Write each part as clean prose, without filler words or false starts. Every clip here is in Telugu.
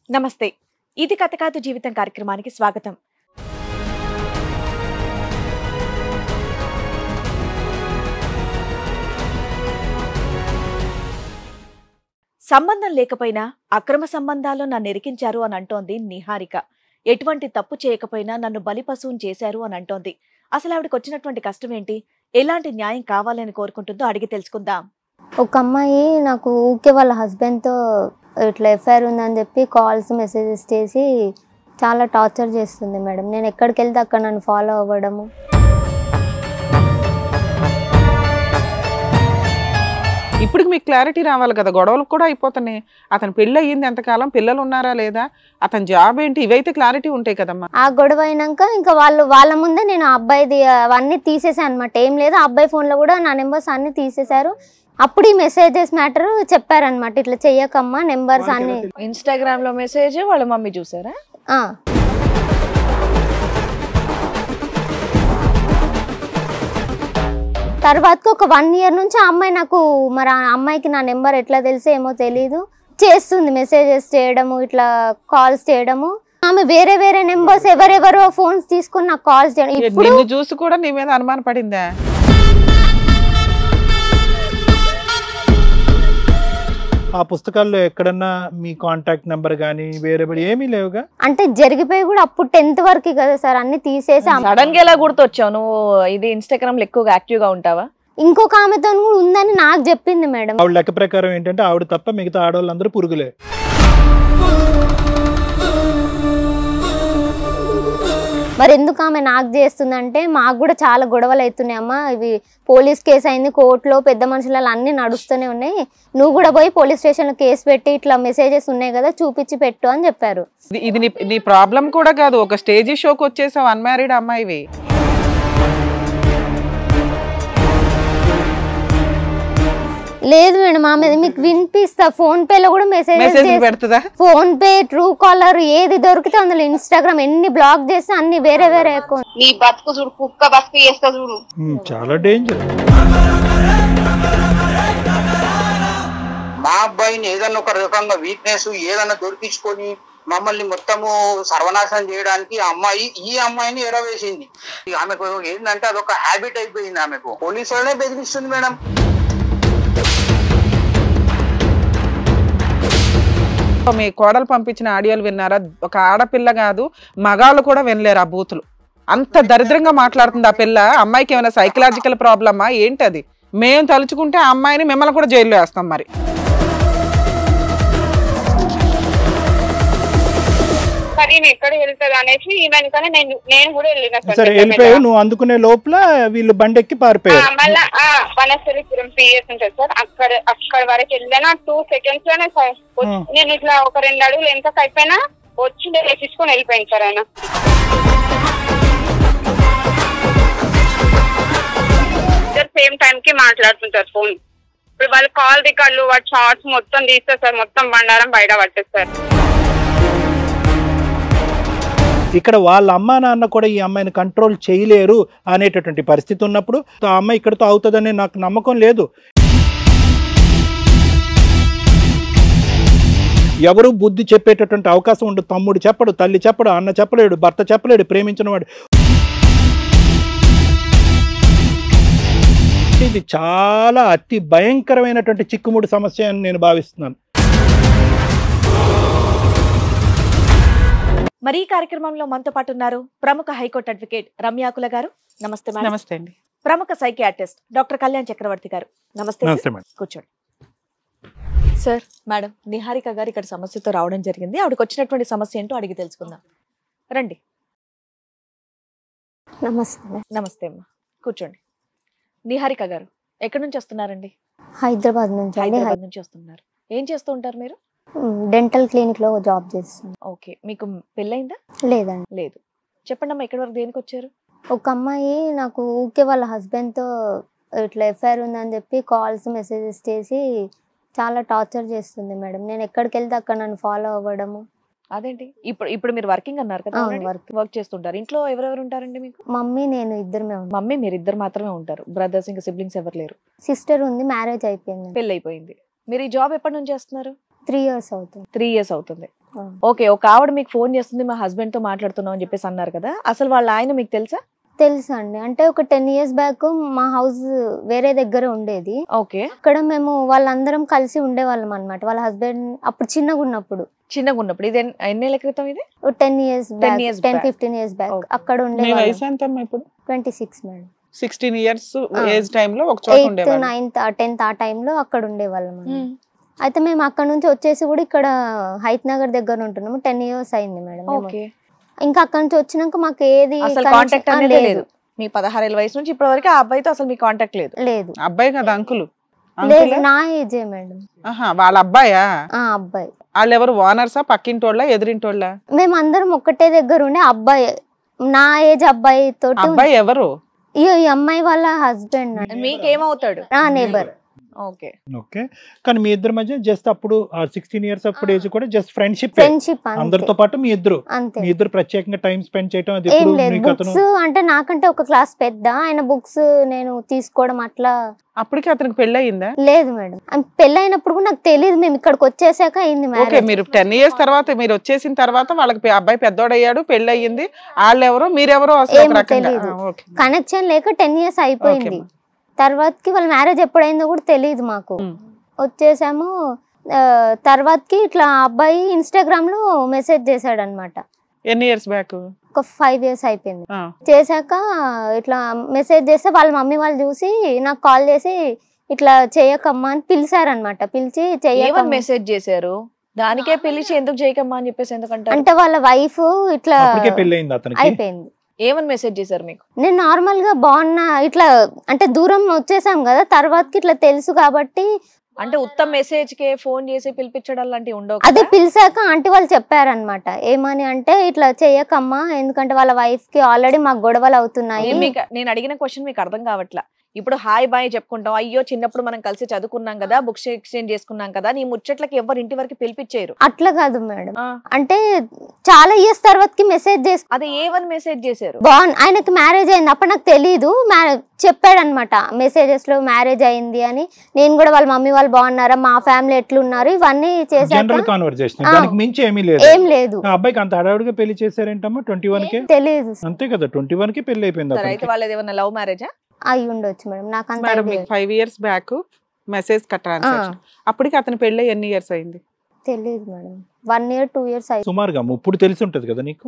నమస్తే. ఇది కథ కాదు జీవితం కార్యక్రమానికి స్వాగతం. సంబంధం లేకపోయినా అక్రమ సంబంధాలు నన్ను ఇరికించారు అని అంటోంది నిహారిక. ఎటువంటి తప్పు చేయకపోయినా నన్ను బలిపశువుని చేశారు అని అంటోంది. అసలు ఆవిడకి వచ్చినటువంటి కష్టం ఏంటి, ఎలాంటి న్యాయం కావాలని కోరుకుంటుందో అడిగి తెలుసుకుందాం. ఒక అమ్మాయి నాకు ఊకే వాళ్ళ హస్బెండ్తో ఇట్లా ఎఫ్ఐఆర్ ఉందని చెప్పి కాల్స్ మెసేజెస్ చేసి చాలా టార్చర్ చేస్తుంది మేడం. నేను ఎక్కడికి వెళ్తే అక్కడ నన్ను ఫాలో అవ్వడము. ఇప్పుడు మీకు క్లారిటీ రావాలి కదా, గొడవలు కూడా అయిపోతున్నాయి. అతను పెళ్ళి అయ్యింది ఎంతకాలం, పిల్లలు ఉన్నారా లేదా, అతని జాబ్ ఏంటి, ఇవైతే క్లారిటీ ఉంటాయి కదమ్మా. ఆ గొడవ అయినాక ఇంకా వాళ్ళ ముందే నేను ఆ అబ్బాయిది అవన్నీ తీసేసాను అనమాట. ఏం లేదు, ఆ అబ్బాయి ఫోన్లో కూడా నా నెంబర్స్ అన్ని తీసేశారు. అప్పుడు ఈ మెసేజెస్ మ్యాటర్ చెప్పారనమాట, ఇట్లా చెయ్యకమ్మా నెంబర్స్ అన్ని. ఇన్స్టాగ్రామ్ లో మెసేజ్ వాళ్ళ మమ్మీ చూసారా? తర్వాత ఒక 1 year నుంచి ఆ అమ్మాయి నాకు, మరి ఆ అమ్మాయికి నా నెంబర్ ఎట్లా తెలిసే ఏమో తెలీదు, చేస్తుంది మెసేజెస్ చేయడము, ఇట్లా కాల్స్ చేయడము. ఆమె వేరే వేరే నెంబర్స్ ఎవరెవరో ఫోన్స్ తీసుకొని నాకు కాల్స్ చేయడం. నిన్ను చూసి కూడా నీ మీద అనుమానం పడిందా? ఆ పుస్తకాల్లో ఎక్కడన్నా మీ కాంటాక్ట్ నెంబర్ గానీ వేరే ఏమీ లేవుగా? అంటే జరిగిపోయి కూడా అప్పుడు 10th వరకు కదా సార్, అన్ని తీసేసి. సడన్ గా ఎలా గుర్తొచ్చావు నువ్వు? ఇది ఇన్స్టాగ్రామ్ లో ఎక్కువగా యాక్టివ్ గా ఉంటావా? ఇంకొక ఆమెతో కూడా ఉందని నాకు చెప్పింది మేడం. ఆవిడ లెక్క ప్రకారం ఏంటంటే ఆవిడ తప్ప మిగతా ఆడవాళ్ళందరూ పురుగులే. మరి ఎందుకు ఆమె నాకు చేస్తుందంటే, మాకు కూడా చాలా గొడవలు అవుతున్నాయి అమ్మా, ఇవి పోలీస్ కేసు అయింది కోర్టులో, పెద్ద మనుషులలో అన్ని నడుస్తూనే ఉన్నాయి, నువ్వు కూడా పోయి పోలీస్ స్టేషన్లో కేసు పెట్టి ఇట్లా మెసేజెస్ ఉన్నాయి కదా చూపించి పెట్టు అని చెప్పారు. ఇది నీ ప్రాబ్లం కూడా కాదు, ఒక స్టేజ్ షోకి వచ్చేసావు అన్మ్యారీడ్ అమ్మాయివి. లేదు మేడం, ఆమె మీకు వినిపిస్తా, ఫోన్ పేలో కూడా మెసేజ్ పెడుతుందా? ఫోన్ పే, ట్రూ కాలర్ ఏది దొరికితే అందులో, ఇన్స్టాగ్రామ్ ఎన్ని బ్లాక్ చేస్తే అన్ని వేరే వేరే అకౌంట్. నీ బతుకు చూడు, కుక్క బతుకు చేస్తా చూడు. చాలా డేంజర్. మా అబ్బాయిని ఏదన్నా ఒక రకంగా వీక్నెస్ ఏదన్నా దొరికించుకొని మమ్మల్ని మొత్తము సర్వనాశనం చేయడానికి ఈ అమ్మాయిని ఎరవేసింది. ఆమెకు ఏంటంటే అదొక హ్యాబిట్ అయిపోయింది. ఆమెకు పోలీసు వాళ్ళనే బెదిరిస్తుంది మేడం. మీ కోడలు పంపించిన ఆడియోలు విన్నారా? ఒక ఆడపిల్ల కాదు, మగాళ్ళు కూడా వినలేరు ఆ బూతులు. అంత దరిద్రంగా మాట్లాడుతుంది ఆ పిల్ల. అమ్మాయికి ఏమైనా సైకలాజికల్ ప్రాబ్లమా ఏంటది? మేము తలుచుకుంటే ఆ అమ్మాయిని మిమ్మల్ని కూడా జైల్లో వేస్తాం. మరి ఎక్కడ వెళ్తుంది అనేసి ఈమెనుకనే నేను కూడా సరే వెళ్ళిపోయావు. నువ్వు అందుకునే లోపల వీళ్ళు బండెక్కి పారిపోయారు. మళ్ళా వనస్థలిపురం పిఎస్ ఉంటుంది సార్, అక్కడ వరకు వెళ్ళినా 2 seconds లోనే నేను ఇట్లా ఒక 2 అడుగులు ఎంత అయిపోయినా వచ్చి వేసుకొని వెళ్ళిపోయింది సార్. ఆయన సేమ్ టైం కి మాట్లాడుతుంటారు ఫోన్. ఇప్పుడు వాళ్ళు కాల్ రికార్డులు వాటి షార్ట్స్ మొత్తం తీస్తారు సార్, మొత్తం బండారం బయట పట్టేస్తారు. ఇక్కడ వాళ్ళ అమ్మా నాన్న కూడా ఈ అమ్మాయిని కంట్రోల్ చేయలేరు అనేటటువంటి పరిస్థితి ఉన్నప్పుడు ఆ అమ్మాయి ఇక్కడతో అవుతుందని నాకు నమ్మకం లేదు. ఎవరు బుద్ధి చెప్పేటటువంటి అవకాశం ఉండదు. తమ్ముడు చెప్పడు, తల్లి చెప్పడు, అన్న చెప్పలేడు, భర్త చెప్పలేడు, ప్రేమించిన వాడు. ఇది చాలా అతి భయంకరమైనటువంటి చిక్కుముడి సమస్య అని నేను భావిస్తున్నాను. మరి ఈ కార్యక్రమంలో మనతో పాటు ఉన్నారు ప్రముఖ హైకోర్టు అడ్వకేట్ రమ్యాకుల గారు. నమస్తే మేడం. నమస్తే అండి. ప్రముఖ సైకియాట్రిస్ట్ డాక్టర్ కళ్యాణ్ చక్రవర్తి గారు. నమస్తే. కూర్చోండి సార్. మేడం, నిహారిక గారు ఇక్కడ సమస్యతో రావడం జరిగింది. ఆవిడకి వచ్చినటువంటి సమస్య ఏంటో అడిగి తెలుసుకుందాం. రండి. నమస్తే. నమస్తే అమ్మా, కూర్చోండి. నిహారిక గారు ఎక్కడి నుంచి వస్తున్నారండి? హైదరాబాద్ నుంచి. హైదరాబాద్ నుంచి వస్తున్నారు. ఏం చేస్తూ ఉంటారు మీరు? డెంటల్ క్లినిక్ లో జాబ్ చేస్తాను. ఓకే. మీకు పెళ్ళైందా? లేదండి. లేదు. చెప్పండి అమ్మా, ఎక్కడి వరకు దేనికి వచ్చారు? ఒక అమ్మాయి నాకు ఊకే వాళ్ళ హస్బెండ్తో ఇట్లా ఎఫ్ఐఆర్ ఉందని చెప్పి కాల్స్ మెసేజెస్ చేసి చాలా టార్చర్ చేస్తుంది మేడం. నేను ఎక్కడికి వెళ్తే అక్కడ నన్ను ఫాలో అవ్వడము. అదేంటి? ఇప్పుడు మీరు వర్కింగ్ అన్నారు కదా, వర్క్ చేస్తుంటారు. ఇంట్లో ఎవరెవరు ఉంటారండి మీకు? మమ్మీ నేను ఇద్దరమే ఉంటాం. మమ్మీ మీరు ఇద్దరు మాత్రమే ఉంటారు, బ్రదర్స్ ఇంకా సిబ్లింగ్స్ ఎవరు లేరు? సిస్టర్ ఉంది, మ్యారేజ్ అయిపోయింది, పెళ్ళి అయిపోయింది. మీరు ఈ జాబ్ ఎప్పటి నుంచి చేస్తున్నారు? 3 years అవుతుంది. 3 years అవుతుంది. ఓకే, ఒక ఆవిడ మీకు ఫోన్ చేస్తుంది, మా హస్బెండ్ తో మాట్లాడుతున్నాం అని చెప్పేసి అన్నారు కదా, అసలు వాళ్ళ ఆయన మీకు తెలుసా? తెలుసు అండి. అంటే ఒక 10 years బ్యాక్ మా హౌస్ వేరే దగ్గర ఉండేది. ఓకే, అక్కడ మేము వాళ్ళందరం కలిసి ఉండేవాళ్ళం అనమాట. వాళ్ళ హస్బెండ్ అప్పుడు చిన్నగా ఉన్నప్పుడు. ఇది ఎన్నేళ్ల క్రితం? ఇది 10 years బ్యాక్, 10-15 years బ్యాక్ అక్కడ మీ ఉండేవాళ్ళం. వయసు ఎంత అమ్మా ఇప్పుడు? 26 మేడం. 16 years ఏజ్ టైమ్ లో ఒక చోట 8th, ఉండేవాళ్ళు. 9th, 10th ఆ టైంలో అక్కడ ఉండేవాళ్ళం అన్నమాట. అయితే మేము అక్కడ నుంచి వచ్చేసి కూడా ఇక్కడ హైత్ నగర్ దగ్గర ఉంటున్నాము. 10 years అయింది మేడం. ఓకే, ఇంకా అక్కడ నుంచి వచ్చినాక మాకు ఏది అసలు కాంటాక్ట్ అనేది లేదు. మీ 16 ఏళ్ల వయసు నుంచి ఇప్పటి వరకు ఆ అబ్బాయితో అసలు మీ కాంటాక్ట్ లేదు? లేదు. అబ్బాయి కదా అంకుల్? లేదు, నా ఏజే మేడం. వాళ్ళ అబ్బాయా? అబ్బాయి. వాళ్ళు ఎవరు ఓనర్సా, పక్కింటోళ్ళ, ఎదురింటోళ్ళ? మేము అందరం ఒక్కటే దగ్గర ఉండే. అబ్బాయి నా ఏజ్ అబ్బాయి తోటి. అబ్బాయి ఎవరు? ఈ అమ్మాయి వాళ్ళ హస్బెండ్. మీకేమవుతాడు? నేబర్. ఓకే ఓకే, కానీ మీ ఇద్దరి మధ్య జస్ట్ అప్పుడు 16 years అప్పుడు ఏజ్ కూడా జస్ట్ ఫ్రెండ్షిప్ అందరితో పాటు మీ ఇద్దరు ప్రత్యేకంగా టైం స్పెండ్ చేయడం అది ఏం లేదు. బుక్స్ అంటే నాకంటే ఒక క్లాస్ పెద్ద ఆయన, బుక్స్ నేను తీసుకోవడం అట్లా. అప్పటికి అతనికి పెళ్లి అయిందా? లేదు మేడం, పెళ్లి అయినప్పుడు కూడా నాకు తెలియదు. మేము ఇక్కడికి వచ్చేసాక అయింది. ఓకే, మీరు 10 years తర్వాత మీరు వచ్చేసిన తర్వాత వాళ్ళకి అబ్బాయి పెద్దోడయ్యాడు, పెళ్లి అయ్యింది. వాళ్ళెవరో మీరెవరో తెలీదు. కనెక్షన్ లేక 10 years అయిపోయింది. తర్వాతకి వాళ్ళ మ్యారేజ్ ఎప్పుడైందో కూడా తెలియదు మాకు. వచ్చేసాము. తర్వాతకి ఇట్లా అబ్బాయి ఇన్స్టాగ్రామ్ లో మెసేజ్ చేశాడు అనమాట. ఎన్ని ఇయర్స్ బ్యాక్? ఒక 5 years అయిపోయింది. చేశాక ఇట్లా మెసేజ్ చేస్తే వాళ్ళ మమ్మీ వాళ్ళు చూసి నాకు కాల్ చేసి ఇట్లా చేయకమ్మా అని పిలిచారనమాట. పిలిచి చెయ్యక మెసేజ్ చేశారు. దానికే పిలిచి ఎందుకు చేయకమ్మా అని చెప్పేసి ఎందుకంటే అంటే వాళ్ళ వైఫ్ ఇట్లా అయిపోయింది. ఏమని మెసేజ్ చేశారు మీకు? నేను నార్మల్ గా బాగున్నా ఇట్లా అంటే దూరం వచ్చేసాం కదా, తర్వాతకి ఇట్లా తెలుసు కాబట్టి. అంటే ఉత్తమ మెసేజ్ కే ఫోన్ చేసి పిలిపించడం లాంటివి ఉండవు. అదే పిలిచాక ఆంటీ వాళ్ళు చెప్పారనమాట. ఏమని అంటే ఇట్లా చెయ్యకమ్మా, ఎందుకంటే వాళ్ళ వైఫ్ కి ఆల్రెడీ మాకు గొడవలు అవుతున్నాయి. నేను అడిగిన క్వశ్చన్ మీకు అర్థం కావట్లా. ఇప్పుడు హాయ్ బాయ్ చెప్పుకుంటాం, అయ్యో చిన్నప్పుడు మనం కలిసి చదువుకున్నాం కదా, బుక్స్ ఎక్స్చేంజ్ చేసుకున్నాం కదా, నీ ముచ్చట్లకి ఎవరు ఇంటి వరకు పిలిపించారు. అట్లా కాదు మేడం, అంటే చాలా ఇయర్స్ తర్వాతకి మెసేజ్ చేసి. అది ఏమని మెసేజ్ చేశారు? ఆయనకి మ్యారేజ్ అయింది అప్పుడు నాకు తెలీదు. చెప్పాడనమాట మెసేజెస్ లో మ్యారేజ్ అయింది అని. నేను కూడా వాళ్ళ మమ్మీ వాళ్ళు బాగున్నారా, మా ఫ్యామిలీ ఎట్లున్నారు, ఇవన్నీ చేశాక ఏం లేదు. అబ్బాయికి అంత హడావుడిగా పెళ్లి చేశారేంటమ్మా? 21 కే తెలీదు. అంతే కదా, 21 కి పెళ్లి అయిపోయింది. అయితే వాళ్ళది ఏమన్నా లవ్ మ్యారేజా? అయి ఉండొచ్చు మేడం. నాకు అంత 5 years బ్యాక్ మెసేజ్ ట్రాన్సాక్షన్. అప్పటికి అతని పెళ్లి ఎన్ని ఇయర్స్ అయింది? తెలియదు మేడం. 1 year 2 years అయింది సుమారుగా. ఇప్పుడు తెలిసి ఉంటది కదా నీకు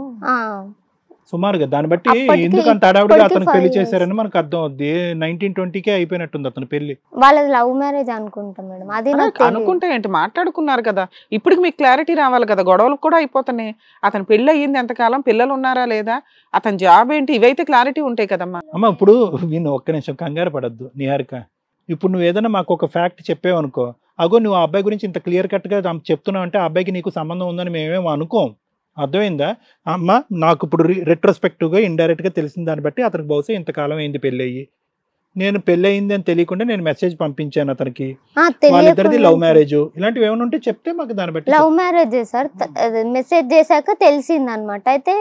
సుమారుగా. దాన్ని బట్టి ఎందుకు అంత హడావుడిగా అతను పెళ్లి చేశారని మనకు అర్థం అవుద్ది. 1920కే అయిపోయినట్టుంది అతని పెళ్లి. వాళ్ళది లవ్ మ్యారేజ్ అనుకుంటా మేడం. అది అనుకుంటా ఏంటి, మాట్లాడుకున్నారు కదా. ఇప్పటికి మీకు క్లారిటీ రావాలి కదా, గొడవలు కూడా అయిపోతున్నాయి. అతను పెళ్లి అయ్యింది ఎంతకాలం, పిల్లలు ఉన్నారా లేదా, అతని జాబ్ ఏంటి, ఇవైతే క్లారిటీ ఉంటాయి కదమ్మా. అమ్మ ఇప్పుడు విను, ఒక్క నిమిషం కంగారు పడద్దు నిహారిక. ఇప్పుడు నువ్వు ఏదైనా మాకు ఒక ఫ్యాక్ట్ చెప్పావనుకో, అగో నువ్వు ఆ అబ్బాయి గురించి ఇంత క్లియర్ కట్ గా చెప్తున్నావు అంటే ఆ అబ్బాయికి నీకు సంబంధం ఉందని మేమేమో అనుకోం. అర్థమైందా అమ్మ? నాకు ఇప్పుడు రెట్రోస్పెక్టివ్ గా ఇండైరెక్ట్ గా తెలిసిన దాన్ని బట్టి అతనికి బహుశా ఇంతకాలం అయింది పెళ్లి అయ్యి. నేను పెళ్లి అయింది అని తెలియకుండా నేను మెసేజ్ పంపించాను అతనికి. వాళ్ళిద్దరిది లవ్ మ్యారేజ్, ఇలాంటివి ఏమైనా ఉంటే చెప్తే మాకు దాన్ని బట్టి. లవ్ మ్యారేజ్ సార్, మెసేజ్ చేశాక తెలిసింది అనమాట. అయితే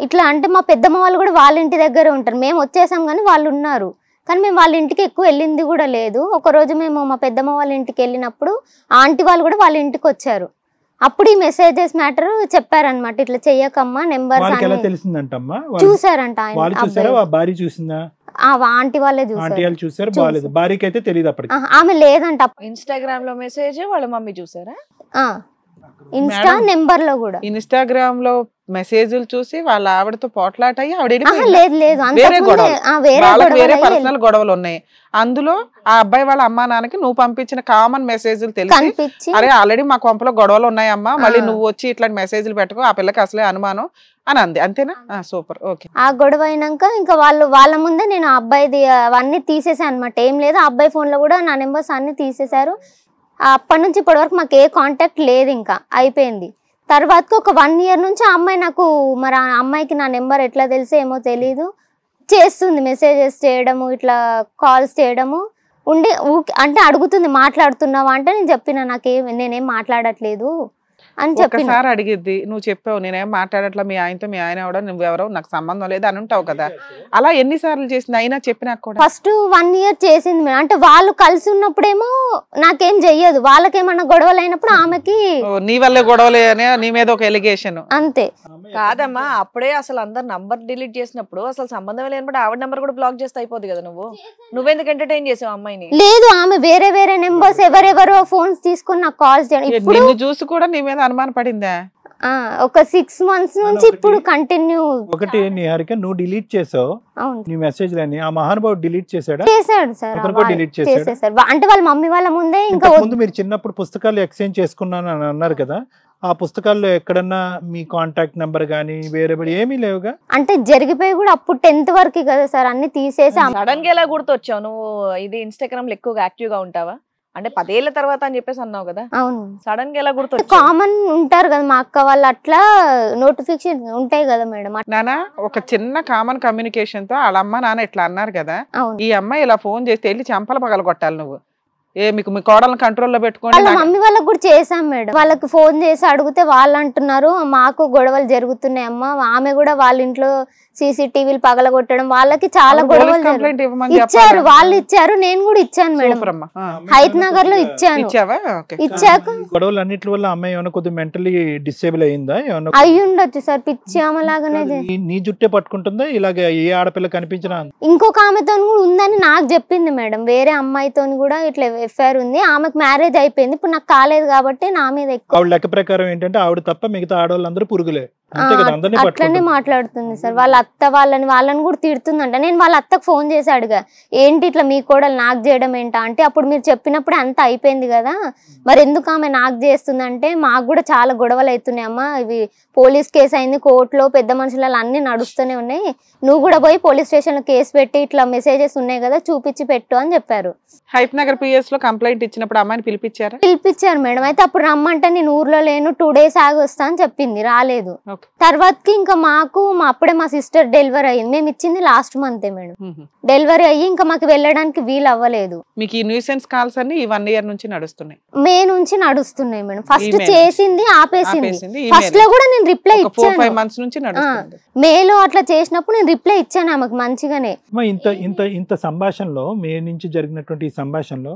ఇట్లా అంటే మా పెద్దమ్మ వాళ్ళు కూడా వాళ్ళ ఇంటి దగ్గర ఉంటారు. మేము వచ్చేసాం కానీ వాళ్ళు ఉన్నారు, కానీ మేము వాళ్ళ ఇంటికి ఎక్కువ వెళ్ళింది కూడా లేదు. ఒకరోజు మేము మా పెద్దమ్మ వాళ్ళ ఇంటికి వెళ్ళినప్పుడు ఆంటీ వాళ్ళు కూడా వాళ్ళ ఇంటికి వచ్చారు. అప్పుడు ఈ మెసేజెస్ మ్యాటర్ చెప్పారనమాట. ఇట్లా చెయ్యకమ్మా, నెంబర్ చూసారంట. భార్య చూసిందా? ఆంటీ వాళ్ళే చూసారు. బాలేదు, భార్యకి అయితే తెలియదు అప్పటికి. ఆమె లేదంట. ఇన్స్టాగ్రామ్ లో మెసేజ్ వాళ్ళ మమ్మీ చూసారా? ఇన్స్టా నెంబర్ లో కూడా. ఇన్స్టాగ్రామ్ లో మెసేజ్లు చూసి వాళ్ళ ఆవిడతో పోట్లాట అయ్యి ఆవిడ వేరే పర్సనల్ గొడవలు ఉన్నాయి. అందులో ఆ అబ్బాయి వాళ్ళ అమ్మా నాన్నకి నువ్వు పంపించిన కామన్ మెసేజ్లు తెలిసి, అరే ఆల్రెడీ మా కొంపలో గొడవలు ఉన్నాయమ్మా, మళ్ళీ నువ్వు వచ్చి ఇట్లాంటి మెసేజ్లు పెట్టుకో, ఆ పిల్లకి అసలే అనుమానం అని అంది. అంతేనా? సూపర్. ఓకే. ఆ గొడవ అయినాక ఇంకా వాళ్ళ ముందే నేను ఆ అబ్బాయిది అవన్నీ తీసేసాను అనమాట. ఏం లేదు, ఆ అబ్బాయి ఫోన్ లో కూడా నా నెంబర్స్ అన్ని తీసేశారు. అప్పటి నుంచి ఇప్పటి వరకు మాకు ఏ కాంటాక్ట్ లేదు, ఇంకా అయిపోయింది. తర్వాతకి ఒక 1 year నుంచి ఆ అమ్మాయి నాకు, మరి ఆ అమ్మాయికి నా నెంబర్ ఎట్లా తెలిసే ఏమో తెలీదు, చేస్తుంది మెసేజెస్ చేయడము, ఇట్లా కాల్స్ చేయడము ఉండి అంటే అడుగుతుంది మాట్లాడుతున్నావా అంటే నేను చెప్పిన నేనేం మాట్లాడట్లేదు. అని చెప్పిన. ఒకసారి అడిగిద్ది, నువ్వు చెప్పావు నేనేం మాట్లాడట్లా, మీ ఆయనతో, మీ ఆయన ఎవడో నువ్వెవరో నాకు సంబంధం లేదు అని ఉంటావు కదా. అలా ఎన్నిసార్లు చేసింది అయినా చెప్పినా కూడా? ఫస్ట్ 1 year చేసింది మేడం. అంటే వాళ్ళు కలిసి ఉన్నప్పుడేమో నాకేం చెయ్యదు, వాళ్ళకేమన్నా గొడవలు అయినప్పుడు ఆమెకి నీ వల్లే గొడవలే అని నీ మీద ఒక ఎలిగేషన్. అంతే. కాదమ్మా, అప్పుడే అసలు అందరు నంబర్ డిలీట్ చేసినప్పుడు అసలు సంబంధం లేనప్పుడు ఆవిడ నంబర్ కూడా బ్లాక్ చేస్తే అయిపోద్ది కదా. నువ్వెందుకు ఎంటర్టైన్ చేసావు అమ్మాయిని? లేదు, ఆమె వేరే నెంబర్స్ ఎవరెవరో ఫోన్స్ తీసుకొని నాకు కాల్స్ చేయడం. ఇప్పుడు నిన్ను చూసి కూడా నీ మీద అనుమానం పడిందా? ఒక 6 months నుంచి ఇప్పుడు కంటిన్యూ. ఒకటి నిహారిక, నువ్వు డిలీట్ చేసావు నీ మెసేజ్ లని, ఆ మహానుభావుడు డిలీట్ చేశాడా? చేశాడు సార్, డిలీట్ చేశాడు. అంటే వాళ్ళ మమ్మీ వాళ్ళ ముందే. ఇంకా ముందు మీరు చిన్నప్పుడు పుస్తకాలు ఎక్స్చేంజ్ చేసుకున్నాను అని అన్నారు కదా, ఆ పుస్తకాల్లో ఎక్కడన్నా మీ కాంటాక్ట్ నెంబర్ గానీ వేరే ఏమీ లేవుగా? అంటే జరిగిపోయి కూడా అప్పుడు 10th వరకు కదా సార్, అన్ని తీసేసి. సడన్ గా ఎలా గుర్తొచ్చావు నువ్వు? ఇది ఇన్స్టాగ్రామ్ లో ఎక్కువగా యాక్టివ్ గా ఉంటావా? అంటే 10 ఏళ్ల తర్వాత అని చెప్పేసి అన్నావు కదా. అవును. సడన్ గా ఎలా గుర్తొచ్చావు? కామన్ ఉంటారు కదా మా అక్క వాళ్ళు, అట్లా నోటిఫికేషన్ ఉంటాయి కదా మేడం. నానా ఒక చిన్న కామన్ కమ్యూనికేషన్ తో వాళ్ళ అమ్మ నాన్న ఇట్లా అన్నారు కదా, ఈ అమ్మాయి ఇలా ఫోన్ చేస్తే వెళ్ళి చంపలు పగల కొట్టాలి నువ్వు. మీకు మీ కోడలను కంట్రోల్లో పెట్టుకోండి. వాళ్ళ మమ్మీ వాళ్ళకి కూడా చేసాం మేడం. వాళ్ళకి ఫోన్ చేసి అడిగితే వాళ్ళు అంటున్నారు మాకు గొడవలు జరుగుతున్నాయి అమ్మ. ఆమె కూడా వాళ్ళ ఇంట్లో CCTVలు పగలగొట్టడం, వాళ్ళకి చాలా గొడవలు ఇచ్చారు. వాళ్ళు ఇచ్చారు, నేను కూడా ఇచ్చాను మేడం. హైత్ నగర్ లో ఇచ్చాను. ఇచ్చాక గొడవలు అన్నిటి వల్ల అమ్మాయి ఏమైనా కొద్దిగా మెంటలీ డిసేబుల్ అయిందా? అయ్యి ఉండొచ్చు సార్, పిచ్చి ఆమెలాగానే. నీ జుట్టే పట్టుకుంటుందా ఇలాగ? ఏ ఆడపిల్ల కనిపించినా ఇంకొక ఆమెతో కూడా ఉందని నాకు చెప్పింది మేడం. వేరే అమ్మాయితో కూడా ఇట్లా ఎఫ్ఐఆర్ ఉంది, ఆమెకు మ్యారేజ్ అయిపోయింది, ఇప్పుడు నాకు కాలేదు కాబట్టి నా మీద ఎక్కువ. ఆవిడ లెక్క ప్రకారం ఏంటంటే ఆవిడ తప్ప మిగతా ఆడవాళ్ళందరూ పురుగులే. అట్లనే మాట్లాడుతుంది సార్. వాళ్ళ అత్త వాళ్ళని కూడా తిడుతుందంట. నేను వాళ్ళ అత్తకు ఫోన్ చేసి అడిగా, ఏంటి ఇట్లా మీ కోడలు నాకు చేయడం ఏంటా అంటే, అప్పుడు మీరు చెప్పినప్పుడే అంత అయిపోయింది కదా, మరి ఎందుకు ఆమె నాకు చేస్తుందంటే, మాకు కూడా చాలా గొడవలు అవుతున్నాయి అమ్మా, ఇవి పోలీస్ కేసు అయింది, కోర్టులో పెద్ద మనుషులలో అన్ని నడుస్తూనే ఉన్నాయి, నువ్వు కూడా పోయి పోలీస్ స్టేషన్ లో కేసు పెట్టి ఇట్లా మెసేజెస్ ఉన్నాయి కదా చూపించి పెట్టు అని చెప్పారు. హైత్ నగర్ PS లో కంప్లైంట్ ఇచ్చినప్పుడు అమ్మాయిని పిలిపించారు మేడం. అయితే అప్పుడు రమ్మంటే నేను ఊర్లో లేను, 2 days ఆగి వస్తా అని చెప్పింది, రాలేదు. తర్వాతకి ఇంకా మాకు అప్పుడే మా సిస్టర్ డెలివరీ అయ్యింది. మేము ఇచ్చింది లాస్ట్ మంత్ మేడం. డెలివరీ అయ్యి ఇంకా మాకు వెళ్ళడానికి వీలు అవ్వలేదు. మీకు ఈ న్యూసెన్స్ కాల్స్ అన్ని ఈ 1 year నుంచి నడుస్తున్నాయి? మే నుంచి నడుస్తున్నాయి మేడం. ఫస్ట్ చేసింది ఆపేసింది. ఫస్ట్ లో కూడా నేను రిప్లై ఇచ్చాను. 4-5 months నుంచి నడుస్తుంది. మేలో అట్లా చేసినప్పుడు నేను రిప్లై ఇచ్చాను ఆమెకు మంచిగానే. ఇంత సంభాషణలో మే నుంచి జరిగినటువంటి ఈ సంభాషణలో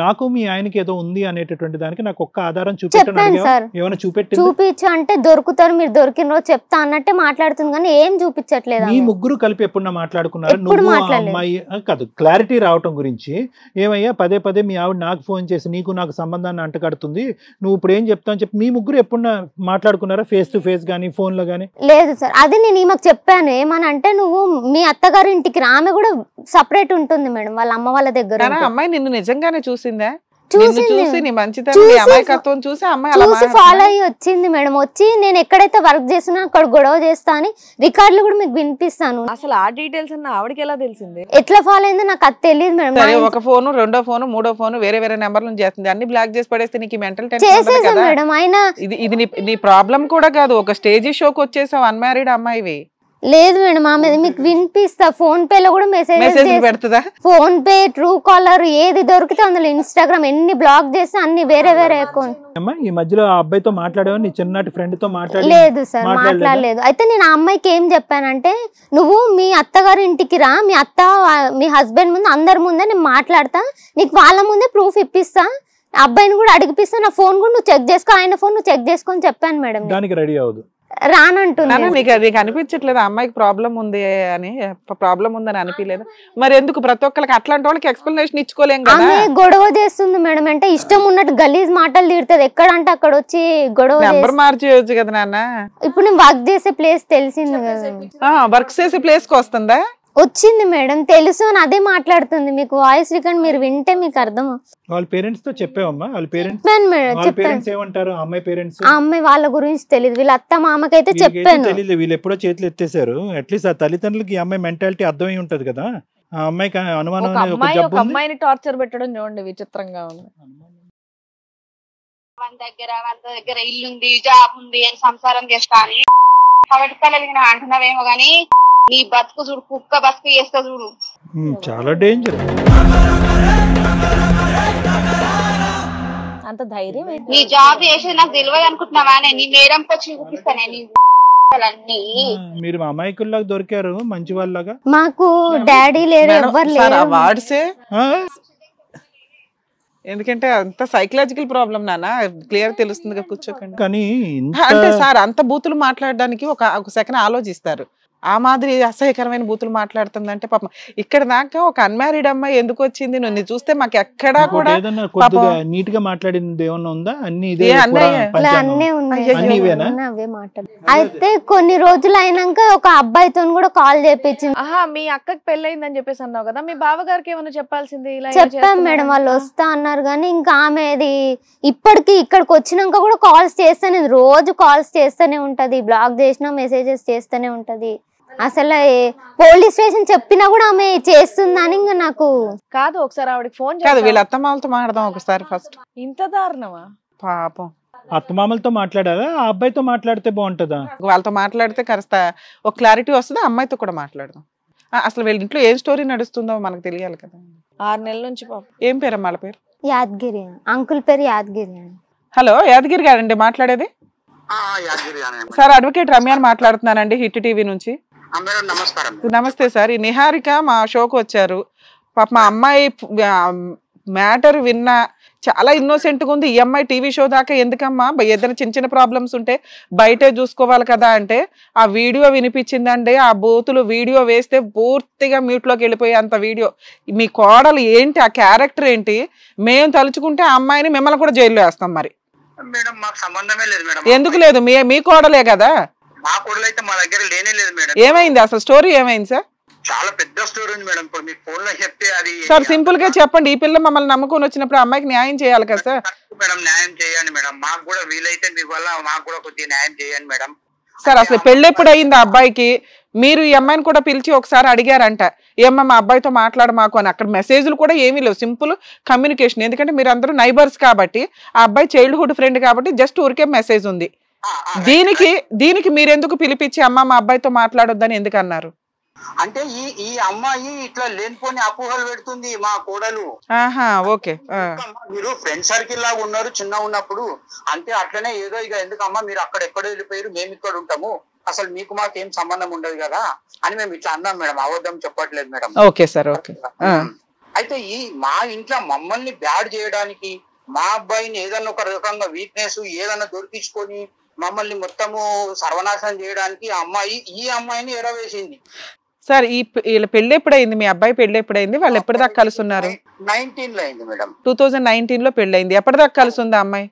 నాకు మీ ఆయనకి ఏదో ఉంది అనేటటువంటి దానికి నాకు ఒక్క ఆధారం చూపించు అంటే దొరుకుతారు, మీరు దొరికిన రోజు చెప్తా అన్నట్టే మాట్లాడుతుంది కానీ ఏం చూపించట్లేదు. మీ ముగ్గురు కలిపి ఎప్పుడన్నా మాట్లాడుకున్నారు? నువ్వు అమ్మాయి కాదు, క్లారిటీ రావటం గురించి ఏమయ్యా పదే మీ ఆవిడ నాకు ఫోన్ చేసి నీకు నాకు సంబంధాన్ని అంటగడుతుంది, నువ్వు ఇప్పుడు ఏం చెప్తావు అని చెప్పి మీ ముగ్గురు ఎప్పుడన్నా మాట్లాడుకున్నారా? ఫేస్ టు ఫేస్ గానీ ఫోన్ లో గానీ? లేదు సార్, అది నేను ఈమెకు చెప్పాను. ఏమనంటే నువ్వు మీ అత్తగారి ఇంటికి రా, ఆమె కూడా సపరేట్ ఉంటుంది మేడం వాళ్ళ అమ్మ వాళ్ళ దగ్గర. అమ్మాయి నిన్ను నిజంగానే చూసిందా? చూసి ఫాలో అయ్యి వచ్చింది మేడం. వచ్చి నేను ఎక్కడైతే వర్క్ చేస్తున్నా అక్కడ గొడవ చేస్తా అని రికార్డులు కూడా మీకు వినిపిస్తాను. అసలు ఆ డీటెయిల్స్ అన్న ఆవిడకి ఎలా తెలిసింది? ఎట్లా ఫాలో అయిందో నాకు అది తెలియదు మేడం. ఒక ఫోన్, రెండో ఫోన్, మూడో ఫోన్ వేరే వేరే నెంబర్ నుంచి చేస్తుంది. అన్ని బ్లాక్ చేసి పడేస్తే నీకు మెంటల్ చేసేసా మేడం. అయినా ఇది నీ ప్రాబ్లం కూడా కాదు, ఒక స్టేజ్ షోకి వచ్చేసావు అన్మ్యారీడ్ అమ్మాయివి. లేదు మేడం, ఆమె మీకు వినిపిస్తా. ఫోన్ పే లో కూడా మెసేజ్ పెడుతుందా? ఫోన్ పే, ట్రూ కాలర్ ఏది దొరికితే అందులో, ఇన్స్టాగ్రామ్ ఎన్ని బ్లాక్ చేస్తే అన్ని వేరే అకౌంట్. ఈ మధ్యలో ఆ అబ్బాయితో మాట్లాడావు, నీ చిన్నటి ఫ్రెండ్ తో లేదు సార్, మాట్లాడలేదు. అయితే నేను ఆ అమ్మాయికి ఏం చెప్పానంటే, నువ్వు మీ అత్తగారి ఇంటికి రా, మీ అత్త మీ హస్బెండ్ ముందు అందరి ముందే నేను మాట్లాడతా, నీకు వాళ్ళ ముందే ప్రూఫ్ ఇప్పిస్తా, అబ్బాయిని కూడా అడిగిపిస్తా, నా ఫోన్ కూడా నువ్వు చెక్ చేసుకో, ఆయన ఫోన్ నువ్వు చెక్ చేసుకొని చెప్పాను మేడం. దానికి రెడీ అవ్వదు రానంటున్నాను. నీకు అది కనిపించట్లేదు అమ్మాయికి ప్రాబ్లం ఉంది అని? ప్రాబ్లం ఉందని అనిపించలేదు మరి? ఎందుకు ప్రతి ఒక్కరికి అట్లాంటి వాళ్ళకి ఎక్స్ప్లెనేషన్ ఇచ్చుకోలేం కదా? గొడవ చేస్తుంది మేడం. అంటే ఇష్టం ఉన్నట్టు గలీజ్ మాటలు తిడుతుంది, ఎక్కడంటే అక్కడ వచ్చి గొడవ. నెంబర్ మార్చేయచ్చు కదా నాన్న. ఇప్పుడు నేను వర్క్ చేసే ప్లేస్ తెలిసింది కదా, వర్క్ చేసే ప్లేస్ కి వస్తుందా? వచ్చింది మేడం, తెలుసు అని అదే మాట్లాడుతుంది. మీకు వాయిస్ రికార్డ్ మీరు వింటే మీకు అర్థం. వాళ్ళ పేరెంట్స్ తో చెప్పావమ్మా? వాళ్ళ పేరెంట్స్ ఏమంటారు? అమ్మాయి పేరెంట్స్ ఆ అమ్మాయి వాళ్ళ గురించి తెలియదు, వీళ్ళ అత్త మామకైతే చెప్పాను. తెలియదు, వీళ్ళు ఎప్పుడో చేతులు ఎత్తేసారు. అట్లీస్ట్ ఆ తల్లిదండ్రులకి ఈ అమ్మాయి మెంటాలిటీ అర్థమై ఉంటది కదా. ఆ అమ్మాయికి అనుమానం, ఒక అమ్మాయిని టార్చర్ పెట్టడం చూడండి విచిత్రంగా ఉంది. వాళ్ళ దగ్గర ఇల్లుంది, జాబ్ ఉంది అని సంసారం చేస్తా అని కాబట్టి అంటున్నావేమో గానీ నీ బతుకు చూడు, కుక్క బతుకు చేస్తా చూడు. చాలా డేంజర్. అంత ధైర్యం ఏంటి? నీ జాబ్ చేసేది నాకు తెలియదు అనుకుంటున్నావా? నీ మేడంకి వచ్చి చూపిస్తానే నీ అన్ని. మీరు మా అమాయకుల్లాగా దొరికారు మంచి వాళ్ళగా. మాకు డాడీ లేరు, ఎవ్వరు లేరు. వాడ్సే ఆ? ఎందుకంటే అంత సైకలాజికల్ ప్రాబ్లం నాన్న, క్లియర్ తెలుస్తుంది కూర్చోకండి. కానీ అంటే సార్ అంత బూతులు మాట్లాడడానికి ఒక సెకండ్ ఆలోచిస్తారు. ఆ మాదిరి అసహ్యకరమైన బూతులు మాట్లాడుతుందంటే పాపం ఇక్కడ దాకా ఒక అన్మ్యారీడ్ అమ్మాయి ఎందుకు వచ్చింది? నువ్వు చూస్తే మాకు ఎక్కడా కూడా ఏదన్నా కొద్దిగా నీట్ గా మాట్లాడింది ఏమన్నా ఉందా? అన్ని ఇదే అన్నీ ఉన్నాయి, అన్ని ఇవేనా? అవే మాటలు. అయితే కొన్ని రోజులు అయినాక ఒక అబ్బాయితో కూడా కాల్ చేపించింది. ఆహా, మీ అక్కకి పెళ్ళయిందని చెప్పేసి అన్నావు కదా, మీ బావగారికి ఏమైనా చెప్పాల్సింది? ఇలా చెప్పాం మేడం, వాళ్ళు వస్తా అన్నారు కానీ ఇంకా ఆమెది ఇప్పటికి ఇక్కడికి వచ్చినాక కూడా కాల్స్ చేస్తానే, రోజు కాల్స్ చేస్తూనే ఉంటది, బ్లాక్ చేసినా మెసేజెస్ చేస్తూనే ఉంటది. అసలు పోలీస్ స్టేషన్ చెప్పినా కూడా ఆమె చేస్తుందని ఇంకా నాకు కాదు. ఒకసారి ఆవిడకి ఫోన్ కాదు, వీళ్ళ అత్తమామలతో మాట్లాడదాం ఒకసారి ఫస్ట్. ఇంత దారుణమా? పాపం అత్తమామలతో మాట్లాడాలా, ఆ అబ్బాయితో మాట్లాడితే బాగుంటుందా? వాళ్ళతో మాట్లాడితే కాస్త ఒక క్లారిటీ వస్తుంది. అమ్మాయితో కూడా మాట్లాడదాం. అసలు వీళ్ళ ఇంట్లో ఏం స్టోరీ నడుస్తుందో మనకు తెలియాలి కదా. 6 నెలల నుంచి పాపం. ఏం పేరమ్మా వాళ్ళ పేరు? యాదగిరి, అంకుల్ పేరు యాదగిరి అని. హలో, యాదగిరి గారండి మాట్లాడేది? సార్ అడ్వకేట్ రమ్యాని మాట్లాడుతున్నానండి, హిట్ టీవీ నుంచి. నమస్కారం. నమస్తే సార్. ఈ నిహారిక మా షోకి వచ్చారు. పాప మా అమ్మాయి మ్యాటర్ విన్నా చాలా ఇన్నోసెంట్ గా ఉంది. ఈ అమ్మాయి టీవీ షో దాకా ఎందుకమ్మా, ఏదైనా చిన్న చిన్న ప్రాబ్లమ్స్ ఉంటే బయటే చూసుకోవాలి కదా అంటే ఆ వీడియో వినిపించిందండి. ఆ బూతులు వీడియో వేస్తే పూర్తిగా మ్యూట్ లోకి వెళ్ళిపోయే అంత వీడియో. మీ కోడలు ఏంటి, ఆ క్యారెక్టర్ ఏంటి? మేము తలుచుకుంటే ఆ అమ్మాయిని మిమ్మల్ని కూడా జైల్లో వేస్తాం. మరి మేడం మాకు సంబంధమే లేదు మేడం. ఎందుకు లేదు? మీ కోడలే కదా. మా కోడలు అయితే మా దగ్గర లేనే లేదు మేడం. ఏమైంది అసలు? స్టోరీ ఏమైంది సార్? చాలా పెద్ద స్టోరీ ఉంది మేడం. ఇప్పుడు మీకు ఫోన్ లో చెప్తే అది సార్ సింపుల్ గా చెప్పండి. ఈ పిల్ల మమ్మల్ని నమ్ముకొని వచ్చినప్పుడు అమ్మాయికి న్యాయం చేయాలి కదా సార్. మేడం న్యాయం చేయండి మేడం, మాకు కూడా వీలైతే మీ వల్ల మాకు కూడా కొద్దిగా న్యాయం చేయండి మేడం. సార్ అసలు పెళ్ళెప్పుడు అయింది ఆ అబ్బాయికి? మీరు ఈ అమ్మాయిని కూడా పిలిచి ఒకసారి అడిగారంట, ఏమ్మా మా అబ్బాయితో మాట్లాడ మాకు అని. అక్కడ మెసేజ్లు కూడా ఏమీ లేవు, సింపుల్ కమ్యూనికేషన్. ఎందుకంటే మీరు అందరూ నైబర్స్ కాబట్టి, ఆ అబ్బాయి చైల్డ్హుడ్ ఫ్రెండ్ కాబట్టి జస్ట్ ఊరికే మెసేజ్ ఉంది. దీనికి మీరెందుకు పిలిపించి అమ్మ మా అబ్బాయితో మాట్లాడొద్దని ఎందుకు అన్నారు? అంటే ఈ అమ్మాయి ఇట్లా లేనిపోని అపోహలు పెడుతుంది మా కోడలు. ఆహా, ఓకే. మీరు ఫ్రెండ్ సర్కిల్ లాగా ఉన్నారు చిన్న ఉన్నప్పుడు, అంటే అట్లనే ఏదో ఇక ఎందుకమ్మా మీరు అక్కడ ఎక్కడ వెళ్ళిపోయారు, మేము ఇక్కడ ఉంటాము, అసలు మీకు మాకు ఏం సంబంధం ఉండదు కదా అని మేము ఇట్లా అన్నాం మేడం. అవద్దం చెప్పట్లేదు మేడం. Okay sir, okay. అయితే మా ఇంట్లో మమ్మల్ని బ్యాడ్ చేయడానికి, మా అబ్బాయిని ఏదన్నా ఒక రకంగా వీక్నెస్ ఏదన్నా దొరికించుకొని మమ్మల్ని మొత్తము సర్వనాశనం చేయడానికి ఈ అమ్మాయిని ఎరవేసింది. సార్ వీళ్ళ పెళ్లి ఎప్పుడైంది? మీ అబ్బాయి పెళ్లి ఎప్పుడైంది? వాళ్ళు ఎప్పటిదాకా కలుసున్నారు? 19 లో అయింది మేడం. 2019 లో పెళ్ళయింది. ఎప్పటిదాకా కలుసుంది ఆ అమ్మాయి?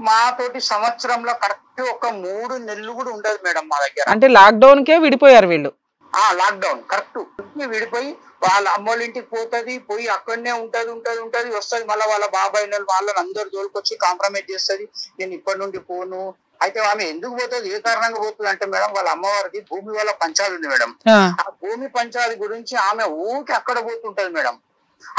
మాతోటి సంవత్సరంలో కరెక్ట్ ఒక 3 నెలలు కూడా ఉండదు మేడం మా దగ్గర. అంటే లాక్డౌన్ కే విడిపోయారు వీళ్ళు? లాక్డౌన్ కరెక్ట్ విడిపోయి వాళ్ళ అమ్మోళ్ళ ఇంటికి పోయి అక్కడనే ఉంటది వస్తుంది. మళ్ళీ వాళ్ళ బాబాయ్ వాళ్ళని అందరు జోలికొచ్చి కాంప్రమైజ్ చేస్తుంది, నేను ఇప్పటి నుండి పోను. అయితే ఆమె ఎందుకు పోతుంది, ఏ కారణంగా పోతుంది అంటే మేడం, వాళ్ళ అమ్మవారికి భూమి వాళ్ళ పంచాది ఉంది మేడం. ఆ భూమి పంచాది గురించి ఆమె ఊరికి అక్కడ పోతుంటది మేడం.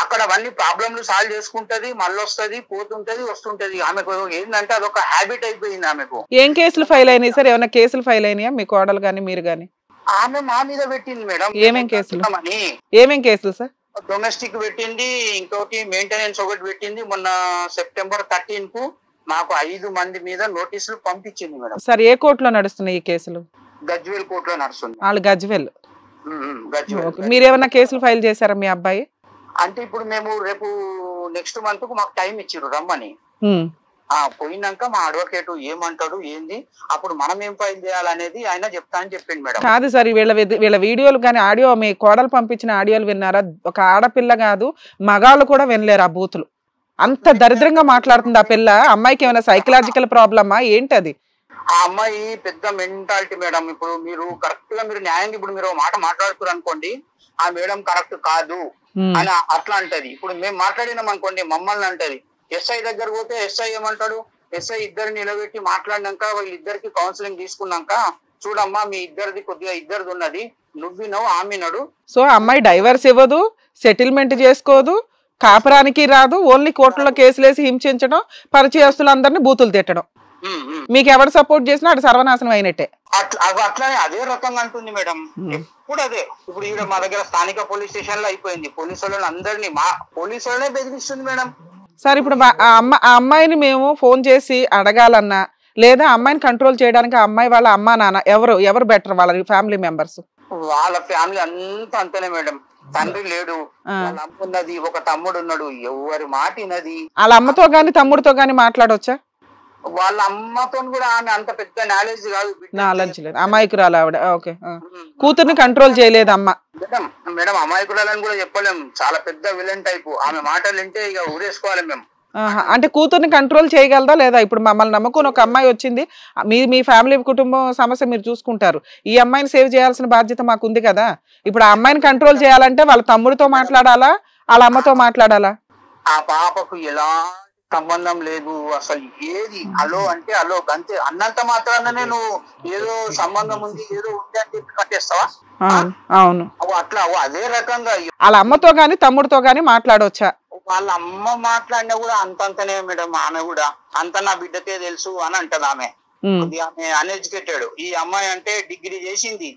అక్కడ అవన్నీ ప్రాబ్లంలు సాల్వ్ చేసుకుంటది, మళ్ళీ వస్తుంది, పోతుంటది, వస్తుంటది. ఆమెకు ఏంటంటే అదొక హ్యాబిట్ అయిపోయింది ఆమెకు. ఏం కేసులు ఫైల్ అయినాయి సార్? ఏమైనా కేసులు ఫైల్ అయినాయా మీ కోడలు గానీ మీరు గానీ? ఆమె మా మీద పెట్టింది మేడం. ఏమేం కేసులు సార్? డొమెస్టిక్ పెట్టింది, ఇంకోటి మెయింటెనెన్స్ ఒకటి పెట్టింది. మొన్న సెప్టెంబర్ 13 కు మాకు 5 మంది మీద నోటీసులు పంపించింది మేడం. సార్ ఏ కోర్టులో నడుస్తున్నాయి ఈ కేసులు? గజ్వేల్ కోర్టులో నడుస్తుంది. వాళ్ళు గజ్వేల్. మీరేమన్నా కేసులు ఫైల్ చేశారా మీ అబ్బాయి? అంటే ఇప్పుడు మేము రేపు నెక్స్ట్ మంత్ కు మాకు టైం ఇచ్చిర్రు రమ్మని. పోయినాక మా అడ్వకేట్ ఏమంటాడు ఏంది, అప్పుడు మనం ఏం ఫైల్ చేయాలనేది ఆయన చెప్తా అని చెప్పింది మేడం. కాదు సార్, వీళ్ళ వీడియోలు కానీ ఆడియో, మీ కోడలు పంపించిన ఆడియోలు విన్నారా? ఒక ఆడపిల్ల కాదు మగాళ్ళు కూడా వినలేరు ఆ బూతులు. అంత దరిద్రంగా మాట్లాడుతుంది ఆ పిల్ల. అమ్మాయికి ఏమైనా సైకలాజికల్ ప్రాబ్లమా ఏంటది? ఆ అమ్మాయి పెద్ద మెంటాలిటీ మేడం. ఇప్పుడు మీరు కరెక్ట్ గా మీరు న్యాయంగా ఇప్పుడు మీరు మాట మాట్లాడుతున్నారు అనుకోండి, ఆ మేడం కరెక్ట్ కాదు అని అట్లా అంటది. ఇప్పుడు మేము మాట్లాడినాం అనుకోండి, మమ్మల్ని అంటది. ఎస్ఐ దగ్గర పోతే ఎస్ఐ ఏమంటాడు, ఎస్ఐ ఇద్దరిని నిలబెట్టి మాట్లాడినాక వీళ్ళిద్దరికి కౌన్సిలింగ్ తీసుకున్నాక, చూడమ్మా మీ ఇద్దరిది కొద్దిగా ఇద్దరిది ఉన్నది, నువ్వినవు ఆమెనడు. సో అమ్మాయి డైవర్స్ ఇవ్వదు, సెటిల్మెంట్ చేసుకోదు, కాపురానికి రాదు, ఓన్లీ కోర్టులో కేసులేసి హింసించడం, పరిచయస్తులందరినీ బూతులు తిట్టడం. మీకు ఎవరు సపోర్ట్ చేసినా అటు సర్వనాశనం అయినట్టే. అట్లానే అదే రకంగా అంటుంది మేడం. ఎప్పుడు అదే. ఇప్పుడు ఈవిడ మా దగ్గర స్థానిక పోలీస్ స్టేషన్ లో అయిపోయింది. పోలీసు వాళ్ళని అందరినీ పోలీసు వాళ్ళనే బెదిరిస్తుంది మేడం. సార్ ఇప్పుడు ఆ అమ్మాయిని మేము ఫోన్ చేసి అడగాలన్నా లేదా అమ్మాయిని కంట్రోల్ చేయడానికి ఆ అమ్మాయి వాళ్ళ అమ్మా నాన్న ఎవరు బెటర్ వాళ్ళ ఫ్యామిలీ మెంబర్స్? వాళ్ళ ఫ్యామిలీ అంతా అంతనే మేడం. తండ్రి లేడు, వాళ్ళ అమ్మ ఉన్నది, ఒక తమ్ముడు ఉన్నాడు, ఎవరి మాట వినది. వాళ్ళ అమ్మతో గాని తమ్ముడితో గాని మాట్లాడవచ్చా? వాళ్ళ అమ్మతో కూడా ఆమె అంత పెద్ద నాలెడ్జ్ కాదు, నాలెడ్జ్ లేదు, అమాయకురాలు ఆవిడ. ఓకే. కూతుర్ని కంట్రోల్ చేయలేదు అమ్మ. మేడం అమాయకురాలని కూడా చెప్పలేము, చాలా పెద్ద విలన్ టైపు. ఆమె మాటలు వింటే ఇక ఊరేసుకోవాలి మేము. అంటే కూతుర్ని కంట్రోల్ చేయగలదా లేదా? ఇప్పుడు మమ్మల్ని నమ్ముకుని ఒక అమ్మాయి వచ్చింది, మీ ఫ్యామిలీ కుటుంబం సమస్య మీరు చూసుకుంటారు, ఈ అమ్మాయిని సేవ్ చేయాల్సిన బాధ్యత మాకు ఉంది కదా. ఇప్పుడు ఆ అమ్మాయిని కంట్రోల్ చేయాలంటే వాళ్ళ తమ్ముడితో మాట్లాడాలా, వాళ్ళ అమ్మతో మాట్లాడాలా? ఆ పాపకు ఎలా సంబంధం లేదు అసలు. ఏది అలో అంటే అలో అంతే. అన్నంత మాత్రాన నేను ఏదో సంబంధం ఉంది ఏదో ఉంది అని చెప్పి కట్టేస్తావా? అవును. అట్లా అదే రకంగా వాళ్ళ అమ్మతో గాని తమ్ముడితో గాని మాట్లాడవచ్చా? వాళ్ళ అమ్మ మాట్లాడినా కూడా అంతంతనే మేడం. ఆమె కూడా అంత నా బిడ్డకే తెలుసు అని అంటది ఆమె. ఆమె అన్ఎడ్యుకేటెడ్. ఈ అమ్మాయి అంటే డిగ్రీ చేసింది,